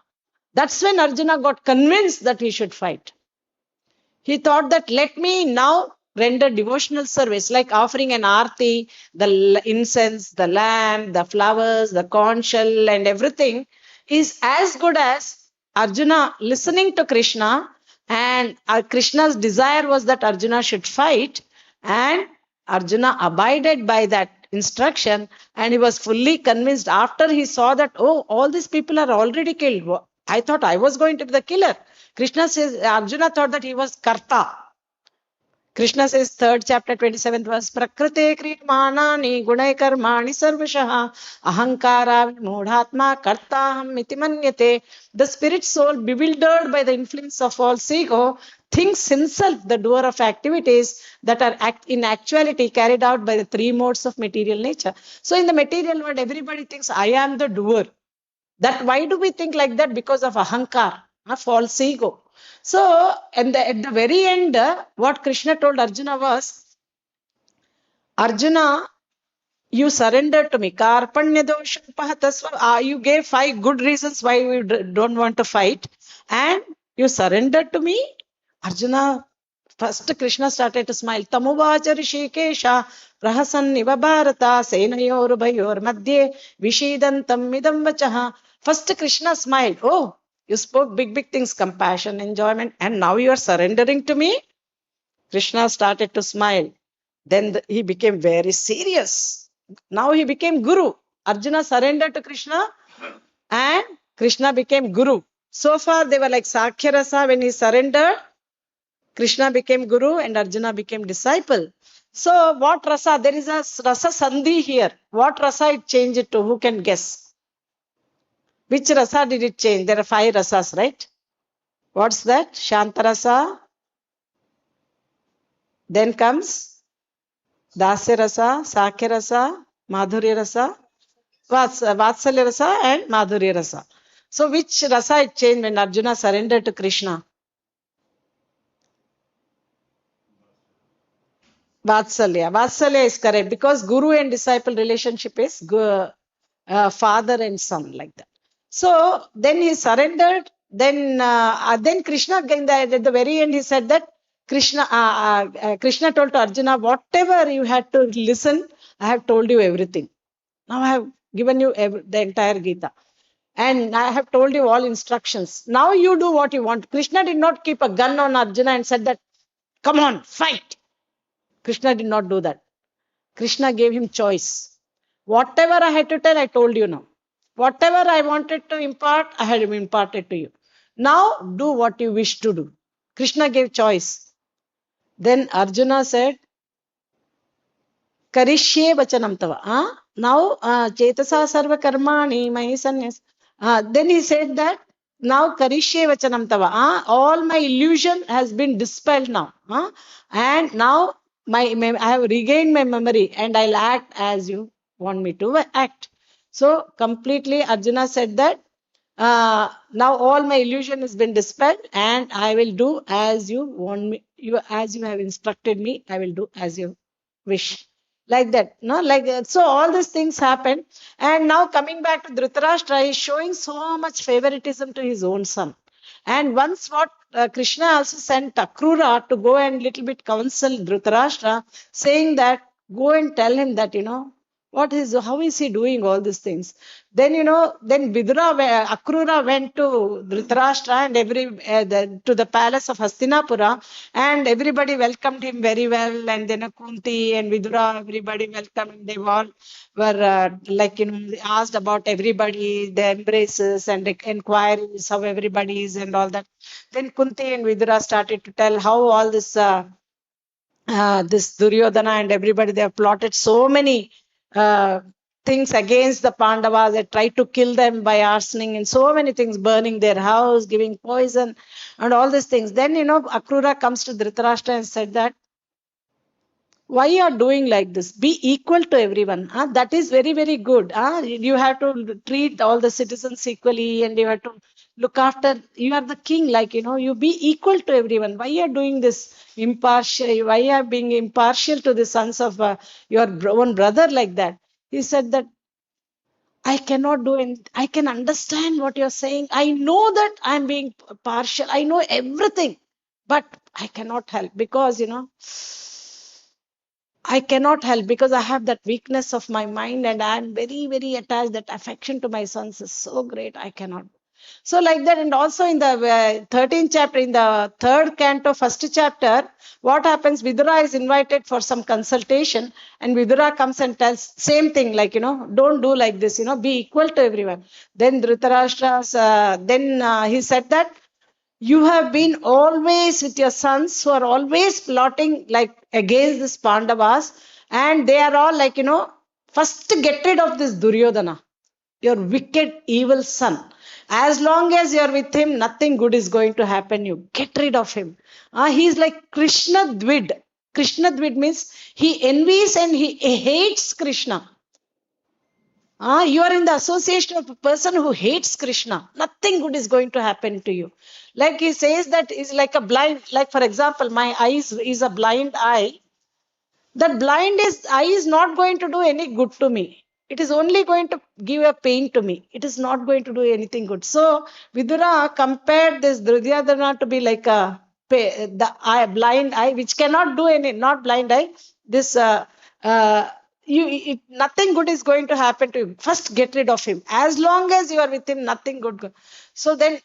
That's when Arjuna got convinced that he should fight. He thought that let me now render devotional service, like offering an arti, the incense, the lamb, the flowers, the conch shell and everything is as good as Arjuna listening to Krishna, and Krishna's desire was that Arjuna should fight, and Arjuna abided by that instruction, and he was fully convinced after he saw that, all these people are already killed. I thought I was going to be the killer. Arjuna thought that he was Karta. Krishna says, 3rd chapter, 27th verse, Prakrite kriyamani gunai karmani sarvashaha ahankara vimodhatma kartaham iti manyate. The spirit soul, bewildered by the influence of false ego, thinks himself the doer of activities that are in actuality carried out by the 3 modes of material nature. So in the material world, everybody thinks, I am the doer. Why do we think like that? Because of ahankar, false ego. So, at the very end, what Krishna told Arjuna was, Arjuna, you surrendered to me. Karpanya dosham pahatasva. You gave 5 good reasons why we don't want to fight. And you surrendered to me. Arjuna, first Krishna started to smile. Tamuvacha rishikesha prahasan niva bharata senayor bhayor madhye vishidantam midam vachaha. First Krishna smiled. Oh, you spoke big things, compassion, enjoyment, and now you are surrendering to me? Krishna started to smile. Then he became very serious. Now he became Guru. Arjuna surrendered to Krishna and Krishna became Guru. So far they were like Sakhya Rasa. When he surrendered, Krishna became Guru and Arjuna became disciple. So what Rasa? There is a Rasa Sandhi here. What Rasa it changed it to? Who can guess? Which Rasa did it change? There are 5 Rasas, right? What's that? Shanta Rasa. Then comes Dasya Rasa, Sakhya Rasa, Madhurya Rasa, Vatsalya rasa and Madhurya rasa. So which rasa it changed when Arjuna surrendered to Krishna? Vatsalya. Vatsalya is correct because guru and disciple relationship is father and son, like that. So then he surrendered. Then Krishna, at the very end, he said that Krishna told to Arjuna, whatever you had to listen, I have told you everything. Now I have given you the entire Gita. And I have told you all instructions. Now you do what you want. Krishna did not keep a gun on Arjuna and said that, come on, fight. Krishna did not do that. Krishna gave him choice. Whatever I had to tell, I told you now. Whatever I wanted to impart, I had imparted to you. Now do what you wish to do. Krishna gave choice. Then Arjuna said, Karishye vachanam tava. Now, Chetasa sarva karmani mahi sanyas. Then he said that, now Karishye vachanam tava. All my illusion has been dispelled now. And now I have regained my memory and I'll act as you want me to act. So completely Arjuna said that, now all my illusion has been dispelled and I will do as you want me, as you have instructed me, I will do as you wish, like that, no, like that. So all these things happen. And now coming back to Dhritarashtra, he is showing so much favoritism to his own son. And once what Krishna also sent Akrura to go and little bit counsel Dhritarashtra, saying that go and tell him that, how is he doing all these things. Then then Akrura went to Dhritarashtra and to the palace of Hastinapura, and everybody welcomed him very well. And then Kunti and Vidura, everybody welcomed him. They all were they asked about everybody, the embraces and the inquiries, how everybody is and all that. Then Kunti and Vidura started to tell how all this Duryodhana and everybody, they have plotted so many things against the Pandavas. They tried to kill them by arsoning and so many things, burning their house, giving poison and all these things. Then, Akrura comes to Dhritarashtra and said that, why you are doing like this? Be equal to everyone. That is very, very good. You have to treat all the citizens equally and you have to look after. You are the king, you be equal to everyone. Why you are doing this impartial? Why you are being impartial to the sons of your own brother like that? He said that, I cannot do it. I can understand what you're saying. I know that I'm being partial. I know everything, but I cannot help because, I cannot help because I have that weakness of my mind and I'm very, very attached. That affection to my sons is so great. I cannot. So like that. And also in the 13th chapter, in the third canto, first chapter, what happens? Vidura is invited for some consultation and Vidura comes and tells same thing, don't do like this, be equal to everyone. Then Dhritarashtra, he said that, you have been always with your sons who are always plotting against this Pandavas, and they are all first get rid of this Duryodhana, your wicked, evil son. As long as you're with him, nothing good is going to happen. You get rid of him. He's like Krishna Dvid. Krishna Dvid means he envies and he hates Krishna. You are in the association of a person who hates Krishna. Nothing good is going to happen to you. Like he says that is like a blind, like for example, my eyes is a blind eye. That eye is not going to do any good to me. It is only going to give a pain to me. It is not going to do anything good. So Vidura compared this Duryodhana to be like blind eye, which cannot do any, not blind eye. This nothing good is going to happen to you. First, get rid of him. As long as you are with him, nothing good. So then,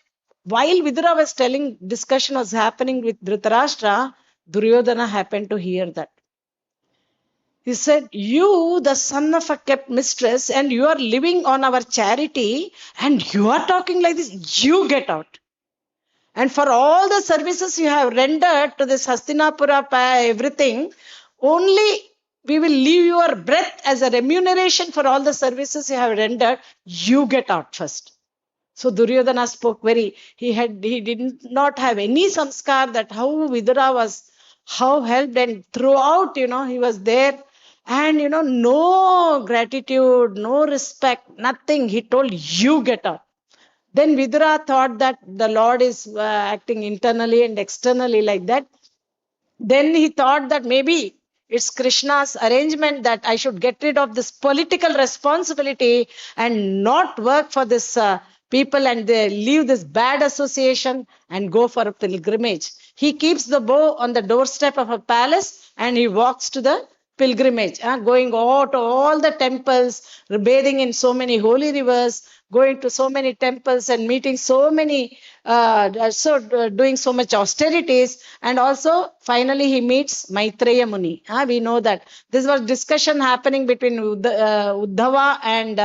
while Vidura was telling, discussion was happening with Dhritarashtra, Duryodhana happened to hear that. He said, you, the son of a kept mistress, and you are living on our charity, and you are talking like this, you get out. And for all the services you have rendered to this Hastinapura, everything, only we will leave your breath as a remuneration for all the services you have rendered. You get out first. So Duryodhana spoke he did not have any samskar that how Vidura was, how helped, and throughout, he was there. And no gratitude, no respect, nothing. He told, you get out. Then Vidura thought that the Lord is acting internally and externally like that. Then he thought that maybe it's Krishna's arrangement that I should get rid of this political responsibility and not work for this people, and they leave this bad association and go for a pilgrimage. He keeps the bow on the doorstep of a palace and he walks to the pilgrimage, going out to all the temples, bathing in so many holy rivers, going to so many temples and meeting so many, doing so much austerities. And also, finally, he meets Maitreya Muni. We know that this was discussion happening between Uddhava and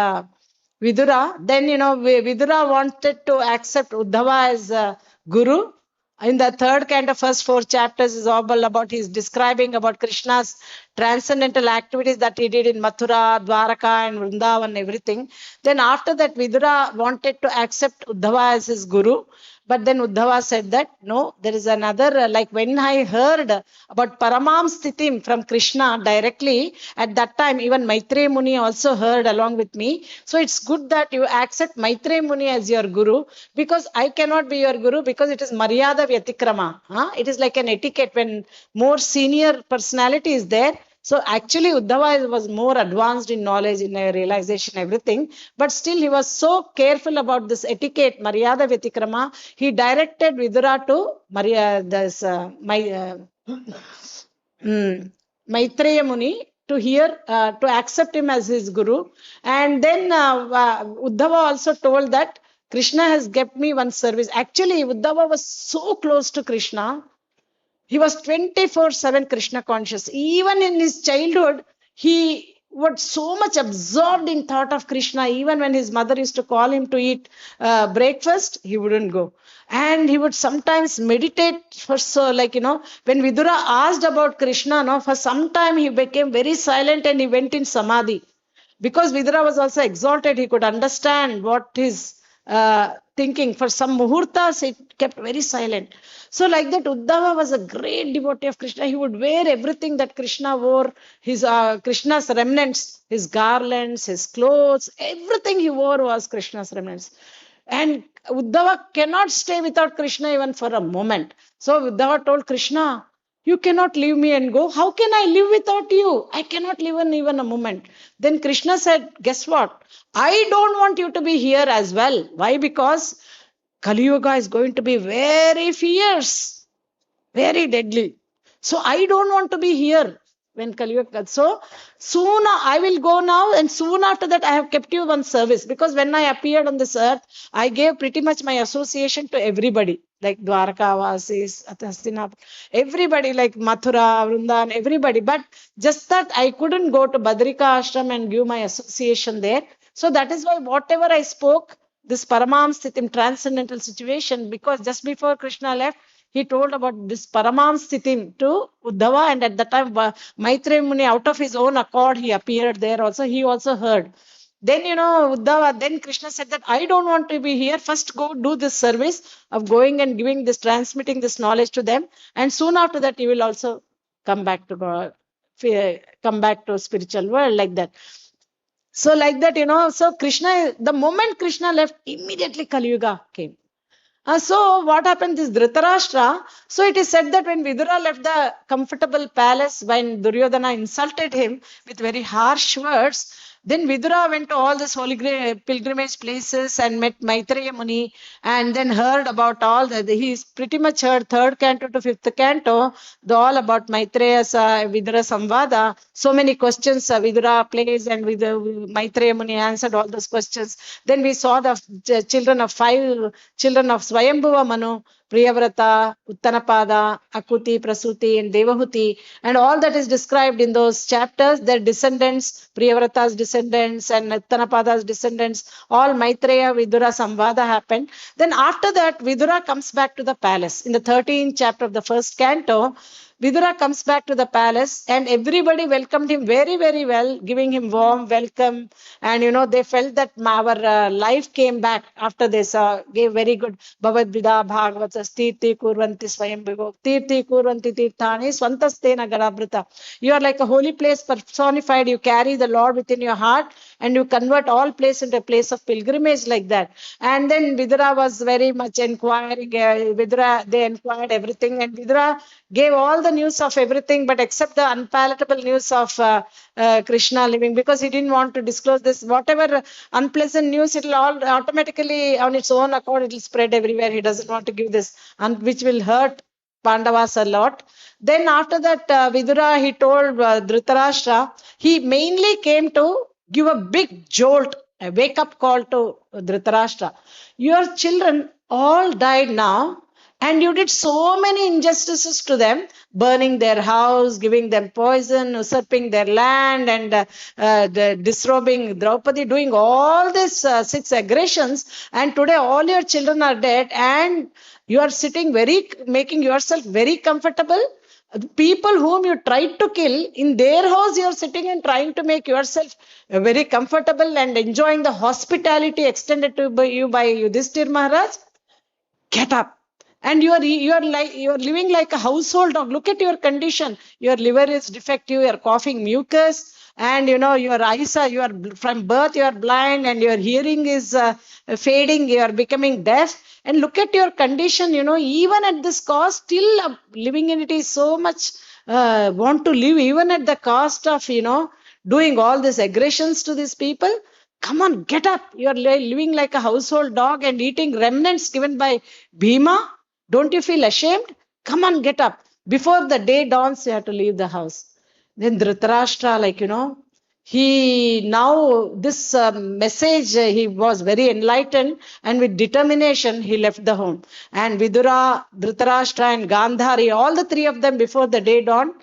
Vidura. Then, Vidura wanted to accept Uddhava as guru. In the third kind of first 4 chapters is all about, he's describing about Krishna's transcendental activities that he did in Mathura, Dwaraka and Vrindavan, everything. Then after that, Vidura wanted to accept Uddhava as his guru. But then Uddhava said that, no, there is another, like when I heard about Paramam Sthitim from Krishna directly, at that time, even Maitreya Muni also heard along with me. So it's good that you accept Maitreya Muni as your guru, because I cannot be your guru, because it is Maryada Vyatikrama. It is like an etiquette when more senior personality is there. So actually Uddhava was more advanced in knowledge, in realization, everything. But still he was so careful about this etiquette, Maryada Vyatikrama. He directed Vidura to Maitreya Muni to hear, to accept him as his guru. And then Uddhava also told that Krishna has kept me one service. Actually, Uddhava was so close to Krishna. He was 24/7 Krishna conscious. Even in his childhood, he was so much absorbed in thought of Krishna. Even when his mother used to call him to eat breakfast, he wouldn't go. And he would sometimes meditate for when Vidura asked about Krishna, for some time he became very silent and he went in samadhi. Because Vidura was also exalted, he could understand what his thinking. For some muhurtas, he kept very silent. So like that, Uddhava was a great devotee of Krishna. He would wear everything that Krishna wore, his Krishna's remnants, his garlands, his clothes, everything he wore was Krishna's remnants. And Uddhava cannot stay without Krishna even for a moment. So Uddhava told Krishna, you cannot leave me and go. How can I live without you? I cannot live in even a moment. Then Krishna said, guess what? I don't want you to be here as well. Why? Because Kali Yuga is going to be very fierce, very deadly. So I don't want to be here when Kali Yuga. So soon I will go now, and soon after that I have kept you one service. Because when I appeared on this earth, I gave pretty much my association to everybody. Like Dwaraka Vasis, Hastinapur, everybody, like Mathura, Vrindavan, everybody. But just that I couldn't go to Badrika Ashram and give my association there. So that is why whatever I spoke, this Paramam Sthitim, transcendental situation, because just before Krishna left, he told about this Paramam Sthitim to Uddhava, and at that time, Maitreya Muni, out of his own accord, he appeared there also. He also heard. Then, Uddhava, then Krishna said that I don't want to be here. First go do this service of going and giving this, transmitting this knowledge to them. And soon after that, you will also come back to God, come back to spiritual world, like that. So like that, so Krishna, the moment Krishna left, immediately Kali Yuga came. So what happened, this Dhritarashtra, so it is said that when Vidura left the comfortable palace, when Duryodhana insulted him with very harsh words, then Vidura went to all these holy pilgrimage places and met Maitreya Muni, and then heard about all that. He's pretty much heard 3rd canto to 5th canto, all about Maitreya's Vidura Samvada. So many questions Vidura placed, and Maitreya Muni answered all those questions. Then we saw the children of 5 children of Swayambhuva Manu, Priyavrata, Uttanapada, Akuti, Prasuti, and Devahuti, and all that is described in those chapters. Their descendants, Priyavrata's descendants and Uttanapada's descendants, all Maitreya Vidura Samvada happened. Then after that, Vidura comes back to the palace. In the 13th chapter of the 1st canto, Vidura comes back to the palace and everybody welcomed him very, very well, giving him warm welcome. And they felt that our life came back after this, gave very good Bhagavad-Gita, Bhagavata, Tirthi Kurvanti Swayam Vivo, Tirthi Kurvanti Tirthani, Swantastena Gadabrita. You are like a holy place personified. You carry the Lord within your heart and you convert all place into a place of pilgrimage like that. And then Vidura was very much inquiring. Vidura, they inquired everything, and Vidura gave all the news of everything, but except the unpalatable news of Krishna living, because he didn't want to disclose this. Whatever unpleasant news, it will all automatically, on its own accord, it will spread everywhere. He doesn't want to give this, and which will hurt Pandavas a lot. Then after that, Vidura, he told Dhritarashtra, he mainly came to give a big jolt, a wake up call to Dhritarashtra. Your children all died now, and you did so many injustices to them, burning their house, giving them poison, usurping their land, and disrobing Draupadi, doing all these 6 aggressions. And today all your children are dead, and you are sitting making yourself very comfortable. The people whom you tried to kill, in their house you are sitting and trying to make yourself very comfortable and enjoying the hospitality extended to you by Yudhishthir Maharaj. Get up. And you are living like a household dog. Look at your condition. Your liver is defective, you are coughing mucus, and your eyes are, you are from birth you are blind, and your hearing is fading, you are becoming deaf. And look at your condition, even at this cost, still living in it is so much want to live, even at the cost of doing all these aggressions to these people. Come on, get up. You are living like a household dog and eating remnants given by Bhima. Don't you feel ashamed? Come on, get up. Before the day dawns, you have to leave the house. Then Dhritarashtra, he now, this message, he was very enlightened, and with determination, he left the home. And Vidura, Dhritarashtra, and Gandhari, all the 3 of them, before the day dawned,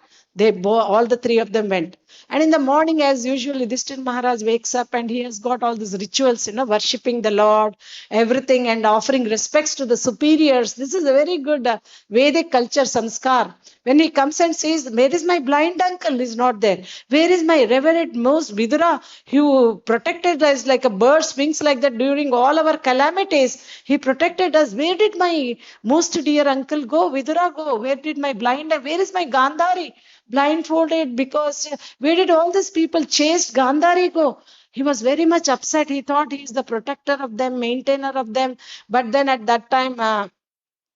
all the 3 of them went. And in the morning, as usual, Yudhishthir Maharaj wakes up and he has got all these rituals, worshipping the Lord, everything, and offering respects to the superiors. This is a very good Vedic culture, samskar. When he comes and says, where is my blind uncle? He's not there. Where is my revered most Vidura, who protected us like a bird's wings like that during all our calamities? He protected us. Where did my most dear uncle go? Vidura go. Where did my where is my Gandhari? Blindfolded, because where did all these people chased Gandhari go? He was very much upset. He thought he is the protector of them, maintainer of them. But then at that time,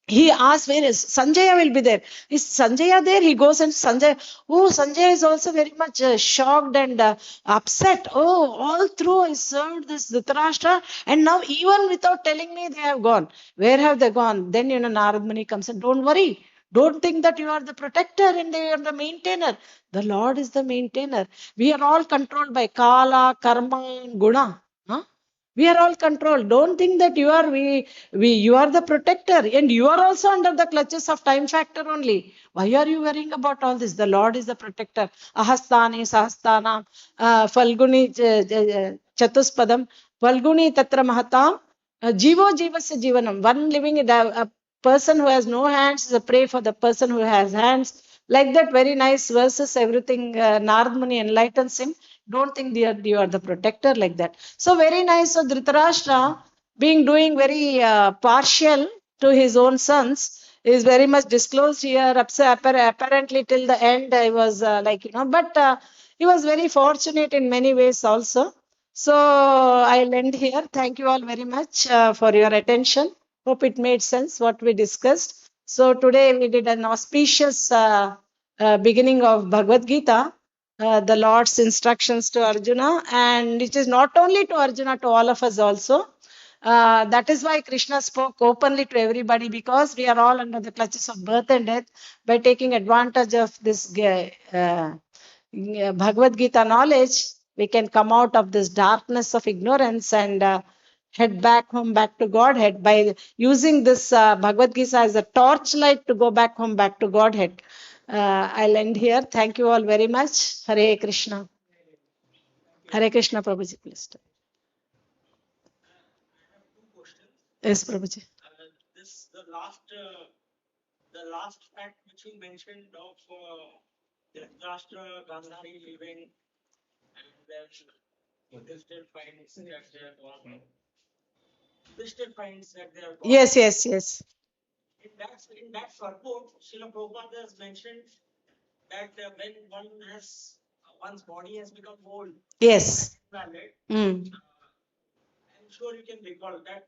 he asked, where is Sanjaya? Will be there. Is Sanjaya there? He goes, and Sanjaya is also very much shocked and upset. Oh, all through I served this Dhritarashtra, and now even without telling me, they have gone. Where have they gone? Then Narad Muni comes and, don't worry. Don't think that you are the protector and you are the maintainer. The Lord is the maintainer. We are all controlled by Kala, Karma, and Guna. Huh? We are all controlled. Don't think that you are you are the protector, and you are also under the clutches of time factor only. Why are you worrying about all this? The Lord is the protector. Ahastani, Sahastana, Falguni, Chatuspadam, Falguni Tatra Mahatam, Jivo Jivasya Jivanam. One living in a person who has no hands is a prey for the person who has hands. Like that, very nice verses, everything. Narad Muni enlightens him. Don't think you are the protector, like that. So very nice. So Dhritarashtra, doing very partial to his own sons, is very much disclosed here. Apparently till the end, I was but he was very fortunate in many ways also. So I'll end here. Thank you all very much for your attention. Hope it made sense what we discussed. So today we did an auspicious beginning of Bhagavad-Gita, the Lord's instructions to Arjuna, and it is not only to Arjuna, to all of us also. That is why Krishna spoke openly to everybody, because we are all under the clutches of birth and death. By taking advantage of this Bhagavad-Gita knowledge, we can come out of this darkness of ignorance and head back home, back to Godhead, by using this Bhagavad-Gita as a torchlight to go back home, back to Godhead. I'll end here. Thank you all very much. Hare Krishna. Hare Krishna, Prabhuji, please. I have 2 questions. Yes, Prabhuji. This the last the last fact which you mentioned of Dhritarashtra, Gandhari leaving, and then Yudhishthir finds that they are gone. Yudhishthir finds that they are gone. Yes, yes, yes. In that purport, Srila Prabhupada has mentioned that when one's body has become old, Yes. valid, Mm. I'm sure you can recall that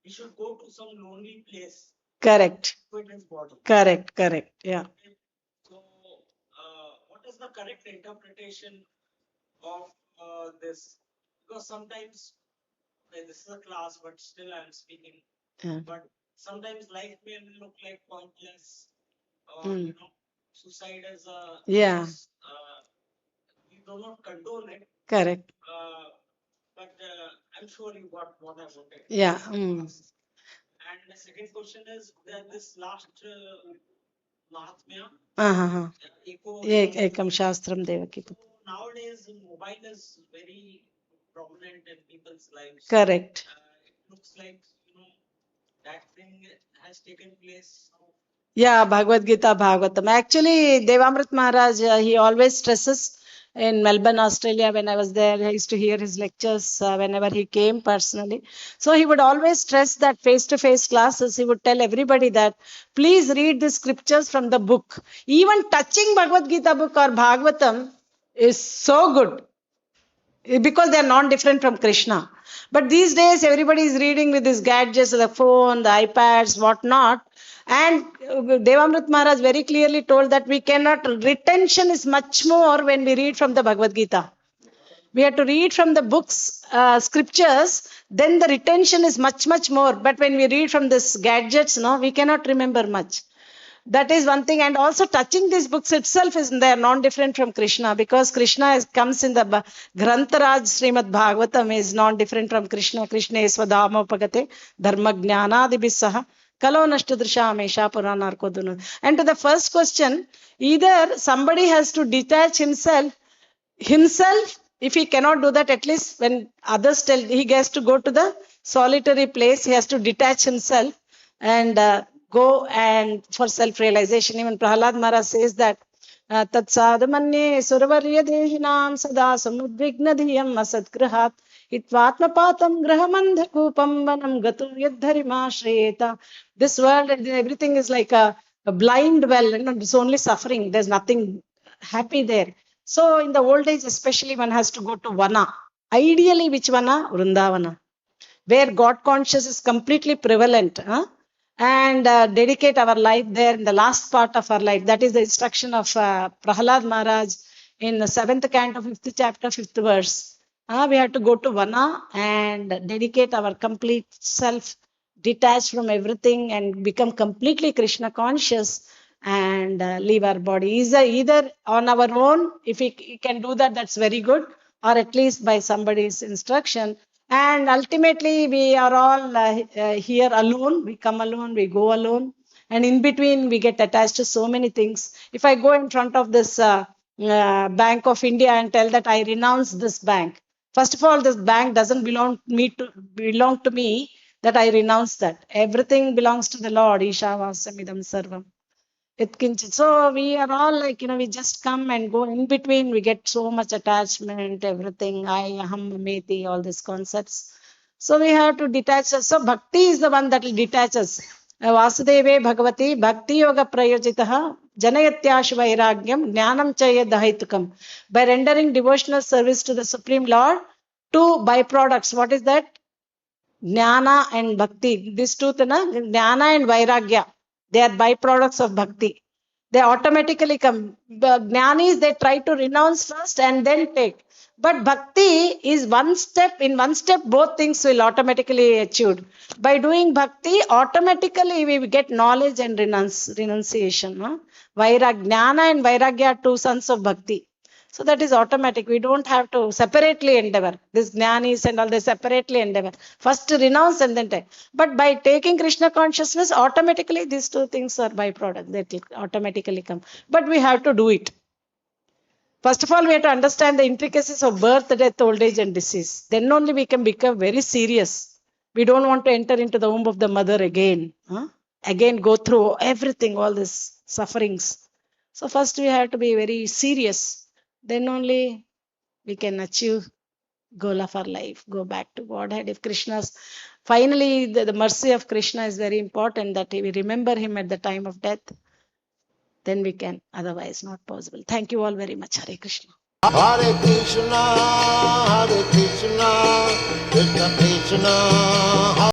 he should go to some lonely place, Correct. quit his body. Correct. Correct. Yeah. So, what is the correct interpretation of this? Because sometimes this is a class, but still I'm speaking. Yeah. But sometimes life may look like pointless, or suicide as a Yeah. we do not condone it. Correct. But I'm sure you got what I wanted. Yeah. And the second question is that this last Mahatmya, Uh-huh. Eko, Ekam Shastram Devaki. so nowadays mobile is very prominent in people's lives. Correct. It looks like that thing has taken place. Yeah, Bhagavad-Gita, Bhagavatam. Actually, Devamrit Maharaj, he always stresses in Melbourne, Australia. When I was there, I used to hear his lectures whenever he came personally. So he would always stress that face-to-face classes. He would tell everybody that, please read the scriptures from the book. Even touching Bhagavad-Gita book or Bhagavatam is so good, because they are non-different from Krishna. But these days, everybody is reading with his gadgets, the phone, the iPads, whatnot. And Devamrit Maharaj very clearly told that we cannot, retention is much more when we read from the Bhagavad Gita. We have to read from the books, scriptures, then the retention is much, much more. But when we read from these gadgets, we cannot remember much. That is one thing. And also touching these books itself is they are non-different from Krishna, because Krishna comes in the Grantaraj Srimad Bhagavatam is non-different from Krishna. Krishna is Svadhamopagate Dharma Jnanadibhisaha Kalo Nashtadrisha Amesha Puranar Kodunu. And to the first question, either somebody has to detach himself, if he cannot do that, at least when others tell, he has to go to the solitary place, he has to detach himself and go and for self-realization. Even Prahalad Maharaj says that tat sadhamanye survarya dehinam sada samudvigna dhyam asadgrahat hitvatmapatam grahamandhakupam vanam gatu yadharima shreta. This world and everything is like a blind well, it's only suffering, there's nothing happy there. So in the old age especially, one has to go to Vana. Ideally, which Vana? Vrindavana, where God conscious is completely prevalent, and dedicate our life there in the last part of our life. That is the instruction of Prahalad Maharaj in the 7th canto, 5th chapter, 5th verse. We have to go to Vana and dedicate our complete self, detach from everything and become completely Krishna conscious and leave our body. Either on our own, if we can do that, that's very good, or at least by somebody's instruction. And ultimately, we are all here alone. We come alone, we go alone. And in between, we get attached to so many things. If I go in front of this Bank of India and tell that I renounce this bank, first of all, this bank doesn't belong to me, that I renounce that. Everything belongs to the Lord. Isha Vasamidam Sarvam. So we are all like, we just come and go. In between, we get so much attachment, everything, I, aham, mameti, all these concepts. So we have to detach us. So bhakti is the one that will detach us. Vasudeve Bhagavati bhakti-yoga prayojitaha janayatyashu vairagyam jnanam chaya dahitukam. By rendering devotional service to the Supreme Lord, two byproducts. What is that? Jnana and bhakti. These two, jnana and vairagya, they are byproducts of bhakti. They automatically come. The jnanis, they try to renounce first and then take. But bhakti is one step. In one step, both things will automatically achieved. By doing bhakti, automatically we get knowledge and renunciation. Jnana and vairagya are two sons of bhakti. So that is automatic. We don't have to separately endeavor. This jnanis and all, they separately endeavor. First renounce and then take. But by taking Krishna consciousness, automatically these two things are byproduct. They automatically come. But we have to do it. First of all, we have to understand the intricacies of birth, death, old age and disease. Then only we can become very serious. We don't want to enter into the womb of the mother again. again go through everything, all these sufferings. So first we have to be very serious. Then only we can achieve goal of our life, go back to Godhead. If Krishna's finally the mercy of Krishna is very important, that we remember him at the time of death, then we can, otherwise not possible. Thank you all very much. Hare Krishna. Hare Krishna, Krishna Krishna,